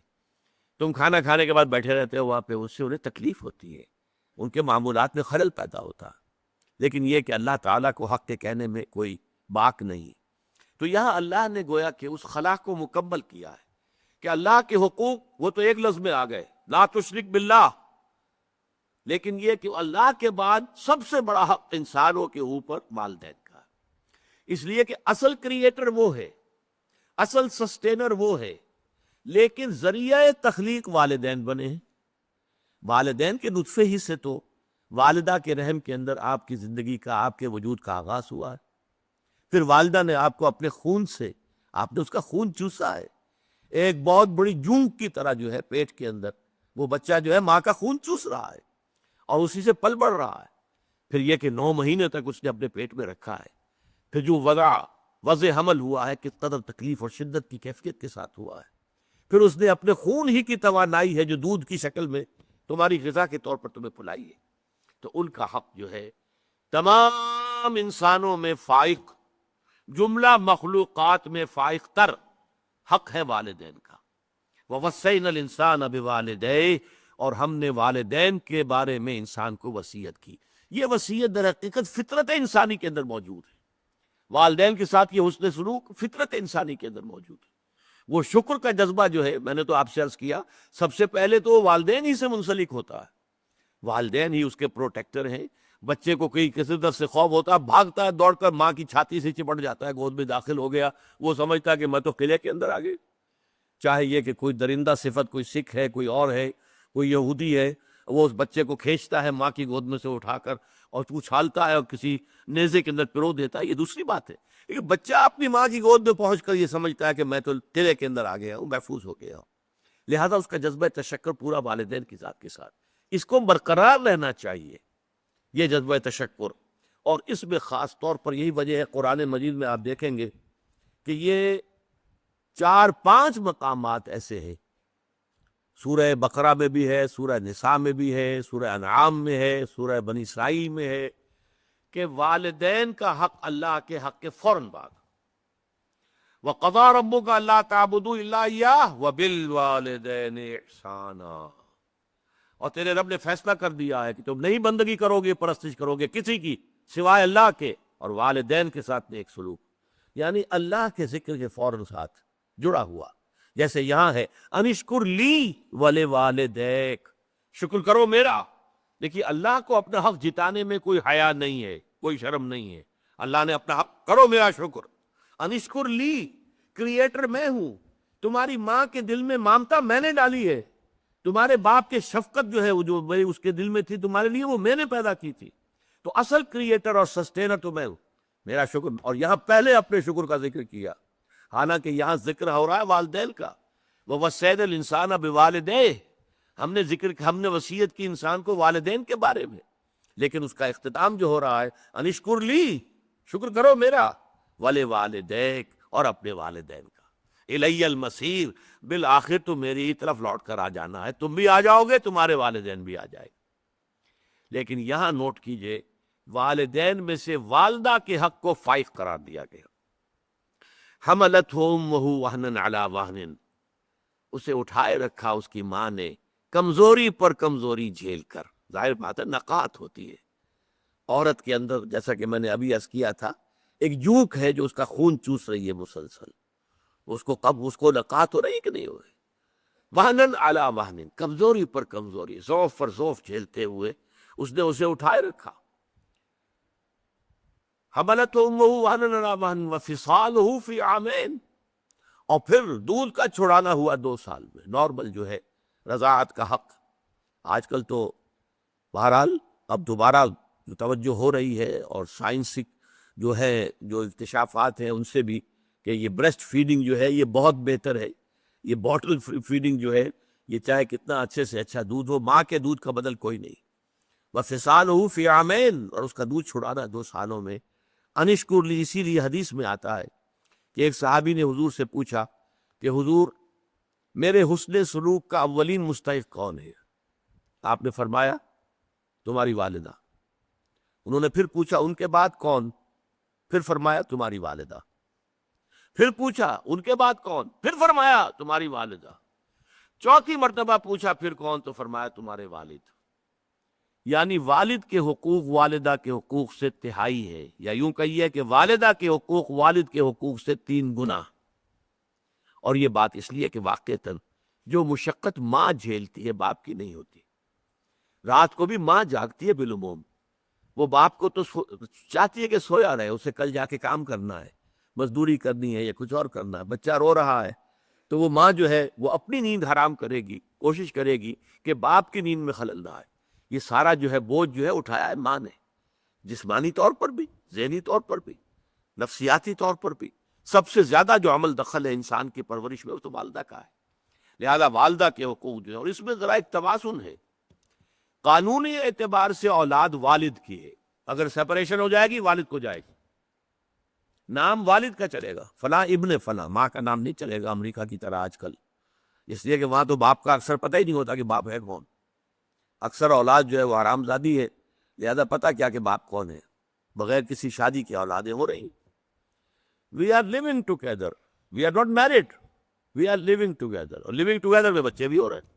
تم کھانا کھانے کے بعد بیٹھے رہتے ہو وہاں پہ، اس سے انہیں تکلیف ہوتی ہے، ان کے معمولات میں خلل پیدا ہوتا، لیکن یہ کہ اللہ تعالیٰ کو حق کے کہنے میں کوئی باک نہیں۔ تو یہاں اللہ نے گویا کہ اس خلا کو مکمل کیا ہے کہ اللہ کے حقوق وہ تو ایک لفظ میں آ گئے، لا تشرک باللہ، لیکن یہ کہ اللہ کے بعد سب سے بڑا حق انسانوں کے اوپر والدین کا ہے، اس لیے کہ اصل کریٹر وہ ہے، اصل سسٹینر وہ ہے، لیکن ذریعہ تخلیق والدین بنے ہیں۔ والدین کے نطفے ہی سے تو والدہ کے رحم کے اندر آپ کی زندگی کا، آپ کے وجود کا آغاز ہوا ہے، پھر والدہ نے آپ کو اپنے خون سے، آپ نے اس کا خون چوسا ہے، ایک بہت بڑی جونگ کی طرح جو ہے پیٹ کے اندر وہ بچہ جو ہے ماں کا خون چوس رہا ہے اور اسی سے پل بڑھ رہا ہے، پھر یہ کہ 9 مہینے تک اس نے اپنے پیٹ میں رکھا ہے، پھر جو وضع حمل ہوا ہے کس قدر تکلیف اور شدت کی کیفیت کے ساتھ ہوا ہے، پھر اس نے اپنے خون ہی کی توانائی ہے جو دودھ کی شکل میں تمہاری غذا کے طور پر تمہیں پلائی ہے، تو ان کا حق جو ہے تمام انسانوں میں فائق، جملہ مخلوقات میں فائق تر حق ہے والدین کا۔ وَوَصَّيْنَا الْإِنسَانَ بِوَالِدَيْهِ، اور ہم نے والدین کے بارے میں انسان کو وصیت کی۔ یہ وصیت در حقیقت فطرت انسانی کے اندر موجود ہے، والدین کے ساتھ یہ حسن سلوک فطرت انسانی کے اندر موجود ہے۔ وہ شکر کا جذبہ جو ہے، میں نے تو آپ سے عرض کیا، سب سے پہلے تو والدین ہی سے منسلک ہوتا ہے، والدین ہی اس کے پروٹیکٹر ہیں۔ بچے کو کوئی کسی طرح سے خوف ہوتا ہے، بھاگتا ہے دوڑ کر ماں کی چھاتی سے چپٹ جاتا ہے، گود میں داخل ہو گیا، وہ سمجھتا ہے کہ میں تو قلعے کے اندر آ گئی، چاہے یہ کہ کوئی درندہ صفت، کوئی سکھ ہے، کوئی اور ہے، کوئی یہودی ہے، وہ اس بچے کو کھینچتا ہے ماں کی گود میں سے اٹھا کر اور اچھالتا ہے اور کسی نیزے کے اندر پرو دیتا ہے، یہ دوسری بات ہے، لیکن بچہ اپنی ماں کی گود میں پہنچ کر یہ سمجھتا ہے کہ میں تو قلعے کے اندر آ گیا ہوں، محفوظ ہو گیا ہوں، لہذا اس کا جذبہ تشکر پورا والدین کی ذات کے ساتھ اس کو برقرار رہنا چاہیے، یہ جذبہ تشکر۔ اور اس میں خاص طور پر یہی وجہ ہے، قرآن مجید میں آپ دیکھیں گے کہ یہ 4-5 مقامات ایسے ہیں، سورہ بقرہ میں بھی ہے، سورہ نساء میں بھی ہے، سورہ انعام میں ہے، سورہ بنی اسرائیل میں ہے، کہ والدین کا حق اللہ کے حق کے فوراً بعد وَقَضَىٰ رَبُّكَ أَلَّا تَعْبُدُوا إِلَّا إِيَّاهُ وَبِالْوَالِدَيْنِ إِحْسَانًا، اور تیرے رب نے فیصلہ کر دیا ہے کہ تم نہیں بندگی کرو گے، پرستش کرو گے کسی کی سوائے اللہ کے، اور والدین کے ساتھ نیک سلوک، یعنی اللہ کے ذکر کے فوراً ساتھ جڑا ہوا، جیسے یہاں ہے انشکر لی ولوالدیک، شکر کرو میرا۔ دیکھیے اللہ کو اپنا حق جتانے میں کوئی حیا نہیں ہے، کوئی شرم نہیں ہے، اللہ نے اپنا حق کرو میرا شکر۔ انشکر لی، کریٹر میں ہوں، تمہاری ماں کے دل میں ممتا میں نے ڈالی ہے، تمہارے باپ کے شفقت جو ہے وہ جو اس کے دل میں تھی تمہارے لیے وہ میں نے پیدا کی تھی، تو اصل کریٹر اور سسٹینر تو میں ہوں، میرا شکر. اور یہاں پہلے اپنے شکر کا ذکر کیا، حالانکہ یہاں ذکر ہو رہا ہے والدین کا. وَوَصَّيْنَا الْإِنسَانَ بِوَالِدَيْهِ، ہم نے وصیت کی انسان کو والدین کے بارے میں، لیکن اس کا اختتام جو ہو رہا ہے ان اشکر لی، شکر کرو میرا، وَلِوَالِدَيْكَ، اور اپنے والدین کا. اِلَيَّ الْمَصِيرُ، بالآخر تو میری طرف لوٹ کر آ جانا ہے، تم بھی آ جاؤ گے، تمہارے والدین بھی آ جائے گے. لیکن یہاں نوٹ کیجئے والدین میں سے والدہ کے حق کو فائق قرار دیا گیا. حملتہ امہ وہنا علی وہن، اسے اٹھائے رکھا اس کی ماں نے کمزوری پر کمزوری جھیل کر. ظاہر بات ہے نقات ہوتی ہے عورت کے اندر، جیسا کہ میں نے ابھی عرض کیا تھا، ایک جوک ہے جو اس کا خون چوس رہی ہے مسلسل. اس کو نقات ہو رہی ہے کہ نہیں ہو رہی؟ وہنن علی وہن، کمزوری پر کمزوری، ضعف پر ضعف جھیلتے ہوئے اس نے اسے اٹھائے رکھا. حملتہ امہ وہنا علی وہن وفصالہ فی عامین، اور پھر دودھ کا چھڑانا ہوا 2 سال میں. نارمل جو ہے رضاعت کا حق. آج کل تو بہرحال اب دوبارہ جو توجہ ہو رہی ہے، اور سائنسک جو ہے جو اکتشافات ہیں ان سے بھی، کہ یہ بریسٹ فیڈنگ جو ہے یہ بہت بہتر ہے. یہ بوٹل فیڈنگ جو ہے، یہ چاہے کتنا اچھے سے اچھا دودھ ہو، ماں کے دودھ کا بدل کوئی نہیں. وفصالہ فی عامین، اور اس کا دودھ چھڑانا 2 سالوں میں. انشکر لی، اسی لیے حدیث میں آتا ہے کہ ایک صحابی نے حضور سے پوچھا کہ حضور میرے حسن سلوک کا اولین مستحق کون ہے؟ آپ نے فرمایا تمہاری والدہ. انہوں نے پھر پوچھا ان کے بعد کون؟ پھر فرمایا تمہاری والدہ. پھر پوچھا ان کے بعد کون؟ پھر فرمایا تمہاری والدہ. چوتھی مرتبہ پوچھا پھر کون؟ تو فرمایا تمہارے والد. یعنی والد کے حقوق والدہ کے حقوق سے تہائی ہے، یا یوں کہیے کہ والدہ کے حقوق والد کے حقوق سے 3 گنا. اور یہ بات اس لیے کہ واقعتاً جو مشقت ماں جھیلتی ہے باپ کی نہیں ہوتی. رات کو بھی ماں جاگتی ہے بالعموم، وہ باپ کو تو چاہتی ہے کہ سویا رہے، اسے کل جا کے کام کرنا ہے، مزدوری کرنی ہے یا کچھ اور کرنا ہے، بچہ رو رہا ہے، تو وہ ماں جو ہے وہ اپنی نیند حرام کرے گی، کوشش کرے گی کہ باپ کی نیند میں خلل نہ آئے. یہ سارا جو ہے بوجھ جو ہے اٹھایا ہے ماں نے، جسمانی طور پر بھی، ذہنی طور پر بھی، نفسیاتی طور پر بھی. سب سے زیادہ جو عمل دخل ہے انسان کی پرورش میں وہ تو والدہ کا ہے. لہذا والدہ کے حقوق جو ہے، اور اس میں ذرا ایک توازن ہے. قانونی اعتبار سے اولاد والد کی ہے، اگر سپریشن ہو جائے گی والد کو جائے گی، نام والد کا چلے گا، فلاں ابن فلاں، ماں کا نام نہیں چلے گا امریکہ کی طرح آج کل. اس لیے کہ وہاں تو باپ کا اکثر پتہ ہی نہیں ہوتا کہ باپ ہے کون. اکثر اولاد جو ہے وہ حرام زادی ہے، لہذا پتہ کیا کہ باپ کون ہے. بغیر کسی شادی کی اولادیں ہو رہی. We are living together, we are not married, we are living together, اور لیونگ ٹوگیدر میں بچے بھی ہو رہے ہیں.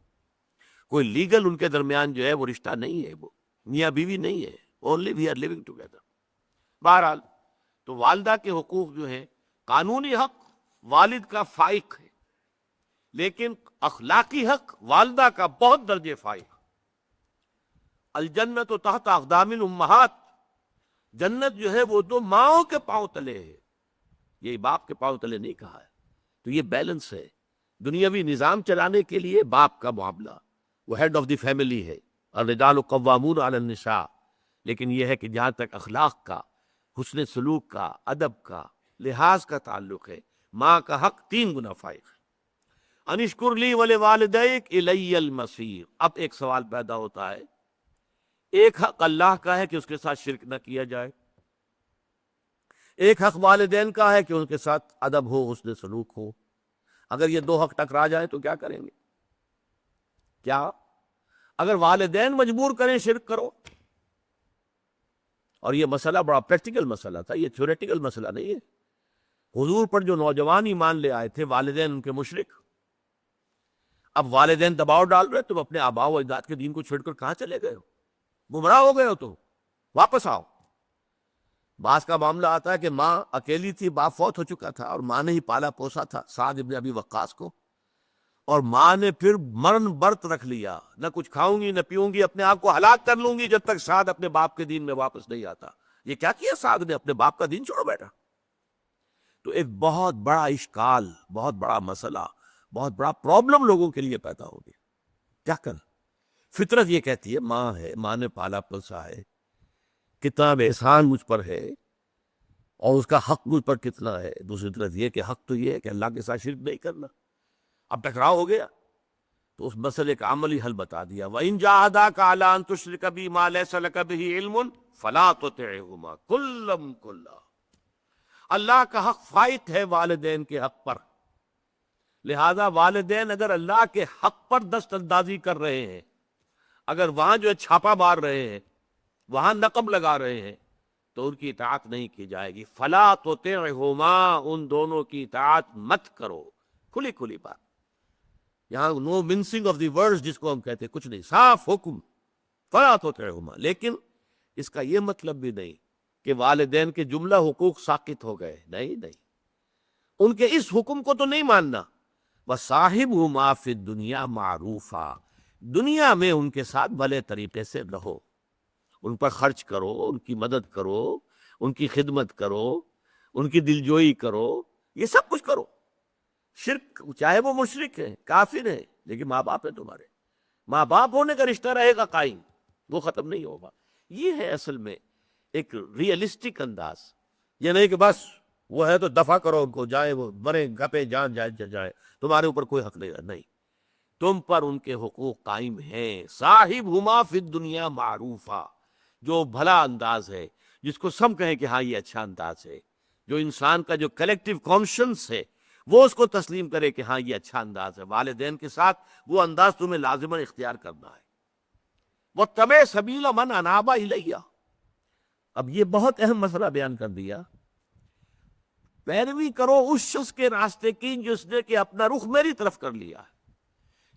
کوئی لیگل ان کے درمیان جو ہے وہ رشتہ نہیں ہے، وہ میاں بیوی نہیں ہے، only we are living together. بہرحال تو والدہ کے حقوق جو ہیں، قانونی حق والد کا فائق ہے، لیکن اخلاقی حق والدہ کا بہت درجے فائق. الجنت تحت اقدام الامہات، جنت جو ہے وہ تو ماؤں کے پاؤں تلے ہے، یہ باپ کے پاؤں تلے نہیں کہا ہے. تو یہ بیلنس ہے. دنیاوی نظام چلانے کے لیے باپ کا معاملہ، وہ ہیڈ آف دی فیملی ہے، الرجال قوامون علی النساء. لیکن یہ ہے کہ جہاں تک اخلاق کا، حسن سلوک کا، ادب کا، لحاظ کا تعلق ہے، ماں کا حق 3 گنا فائق ہے. انشکر لی ولوالدیک الی المصیر. اب ایک سوال پیدا ہوتا ہے، ایک حق اللہ کا ہے کہ اس کے ساتھ شرک نہ کیا جائے، ایک حق والدین کا ہے کہ ان کے ساتھ ادب ہو، حسن سلوک ہو. اگر یہ 2 حق ٹکرا جائیں تو کیا کریں گے؟ کیا اگر والدین مجبور کریں شرک کرو؟ اور یہ مسئلہ بڑا پریکٹیکل مسئلہ تھا، یہ تھیوریٹیکل مسئلہ نہیں ہے. حضور پر جو نوجوان ایمان لے آئے تھے، والدین ان کے مشرک. اب والدین دباؤ ڈال رہے، تم اپنے آباء و اجداد کے دین کو چھوڑ کر کہاں چلے گئے ہو؟ گمراہ ہو گئے ہو تو واپس آؤ. بعض کا معاملہ آتا ہے کہ ماں اکیلی تھی، باپ فوت ہو چکا تھا، اور ماں نے ہی پالا پوسا تھا سعد ابن ابی وقاص کو، اور ماں نے پھر مرن برت رکھ لیا، نہ کچھ کھاؤں گی نہ پیوں گی، اپنے آپ کو ہلاک کر لوں گی جب تک سعد اپنے باپ کے دین میں واپس نہیں آتا. یہ کیا کیا سعد نے؟ اپنے باپ کا دین چھوڑو بیٹھا. تو ایک بہت بڑا اشکال، بہت بڑا مسئلہ، بہت بڑا پرابلم لوگوں کے لیے پیدا ہو گیا. کیا کریں؟ فطرت یہ کہتی ہے ماں ہے، ماں نے پالا پوسا ہے، کتنا احسان مجھ پر ہے اور اس کا حق مجھ پر کتنا ہے. دوسری طرف یہ کہ حق تو یہ ہے کہ اللہ کے ساتھ شرک نہیں کرنا. اب ٹکراؤ ہو گیا تو اس مسئلے کا عملی حل بتا دیا. وَإِن جَاهَدَاكَ عَلَىٰ أَن تُشْرِكَ بِي مَا لَيْسَ لَكَ بِهِ عِلْمٌ فَلَا تُطِعْهُمَا كُلًّا كُلًّا. اللہ کا حق فائت ہے والدین کے حق پر، لہذا والدین اگر اللہ کے حق پر دست اندازی کر رہے ہیں، اگر وہاں جو ہے چھاپا مار رہے ہیں، وہاں نقب لگا رہے ہیں، تو ان کی اطاعت نہیں کی جائے گی. فلا تطعہما، ان دونوں کی اطاعت مت کرو. کھلی کھلی بات، یہاں نو منسنگ آف دی ورڈز جس کو ہم کہتے ہیں، کچھ نہیں، صاف حکم فلا تطعہما. لیکن اس کا یہ مطلب بھی نہیں کہ والدین کے جملہ حقوق ساقط ہو گئے. نہیں نہیں، ان کے اس حکم کو تو نہیں ماننا. وَصَاحِبْهُمَا فِي الدُّنْيَا مَعْرُوفًا، دنیا میں ان کے ساتھ بھلے طریقے سے رہو، ان پر خرچ کرو، ان کی مدد کرو، ان کی خدمت کرو، ان کی دلجوئی کرو، یہ سب کچھ کرو. شرک چاہے وہ مشرک ہے، کافر ہے، لیکن ماں باپ ہے تمہارے، ماں باپ ہونے کا رشتہ رہے گا قائم، وہ ختم نہیں ہوگا. یہ ہے اصل میں ایک ریئلسٹک انداز. یہ نہیں کہ بس وہ ہے تو دفع کرو ان کو، جائے وہ مرے گپے جان جائے تمہارے اوپر کوئی حق نہیں ہے. نہیں، تم پر ان کے حقوق قائم ہیں. صاحبہما فی الدنیا معروفا، جو بھلا انداز ہے، جس کو سب کہیں کہ ہاں یہ اچھا انداز ہے، جو انسان کا جو کلیکٹیو کانشنس ہے وہ اس کو تسلیم کرے کہ ہاں یہ اچھا انداز ہے. والدین کے ساتھ وہ انداز تمہیں لازماً اختیار کرنا ہے. وَاتَّبِعْ سَبِيلَ مَنْ أَنَابَ إِلَيَّ. اب یہ بہت اہم مسئلہ بیان کر دیا. پیروی کرو اس شخص کے راستے کی جس نے کہ اپنا رخ میری طرف کر لیا ہے.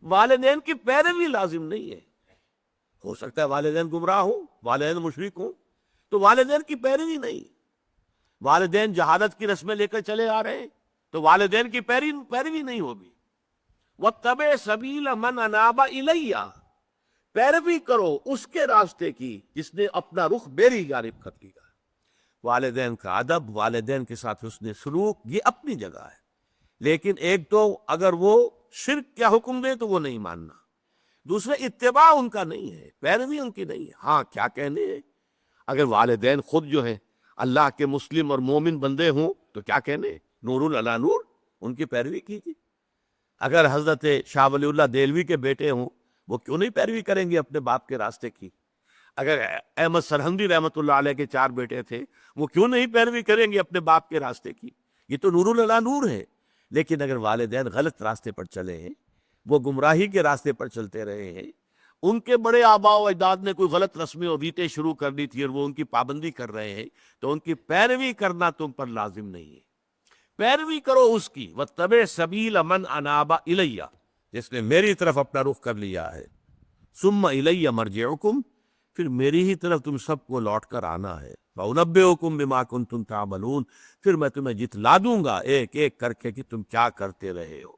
والدین کی پیروی لازم نہیں ہے. ہو سکتا ہے والدین گمراہ ہوں، والدین مشرک ہوں، تو والدین کی پیروی نہیں. والدین جہالت کی رسمیں لے کر چلے آ رہے ہیں تو والدین کی پیروی نہیں ہوگی. وَاتَّبِعْ سَبِيلَ مَنْ أَنَابَ إِلَيَّ، پیروی کرو اس کے راستے کی جس نے اپنا رخ میری جانب کر لیا. والدین کا ادب، والدین کے ساتھ حسن سلوک، یہ اپنی جگہ ہے. لیکن ایک تو اگر وہ شرک کیا حکم دے تو وہ نہیں ماننا، دوسرے اتباع ان کا نہیں ہے، پیروی ان کی نہیں ہے. ہاں کیا کہنے ہیں، اگر والدین خود جو ہیں اللہ کے مسلم اور مومن بندے ہوں تو کیا کہنے، نور علی نور، ان کی پیروی کیجیے. اگر حضرت شاہ ولی اللہ دہلوی کے بیٹے ہوں، وہ کیوں نہیں پیروی کریں گے اپنے باپ کے راستے کی؟ اگر احمد سرہندی رحمۃ اللہ علیہ کے 4 بیٹے تھے، وہ کیوں نہیں پیروی کریں گے اپنے باپ کے راستے کی؟ یہ تو نور علی نور ہے. لیکن اگر والدین غلط راستے پر چلے ہیں، وہ گمراہی کے راستے پر چلتے رہے ہیں، ان کے بڑے آباء و اجداد نے کوئی غلط رسمیں اور ریتیں شروع کر دی تھی اور وہ ان کی پابندی کر رہے ہیں، تو ان کی پیروی کرنا تم پر لازم نہیں ہے. پیروی کرو اس کی. وَاتَّبِعْ سَبِيلَ مَنْ أَنَابَ إِلَيَّ، جس نے میری طرف اپنا رخ کر لیا ہے. ثُمَّ إِلَيَّ مَرْجِعُكُمْ، پھر میری ہی طرف تم سب کو لوٹ کر آنا ہے. فَأُنَبِّئُكُم بِمَا كُنتُمْ تَعْمَلُونَ، پھر میں تمہیں جتلا دوں گا ایک ایک کر کے کہ تم کیا کرتے رہے ہو.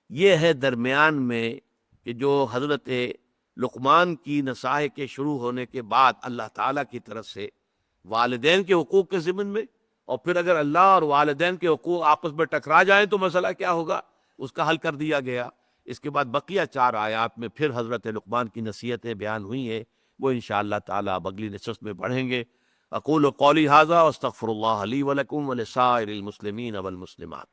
یہ ہے درمیان میں کہ جو حضرت لقمان کی نصائح کے شروع ہونے کے بعد اللہ تعالیٰ کی طرف سے والدین کے حقوق کے ضمن میں، اور پھر اگر اللہ اور والدین کے حقوق آپس میں ٹکرا جائیں تو مسئلہ کیا ہوگا، اس کا حل کر دیا گیا. اس کے بعد بقیہ 4 آیات میں پھر حضرت لقمان کی نصیحتیں بیان ہوئی ہیں، وہ انشاءاللہ تعالیٰ اگلی نشست میں پڑھیں گے. اقول قولی ھذا واستغفر اللہ لی ولکم ولسائر المسلمین والمسلمات.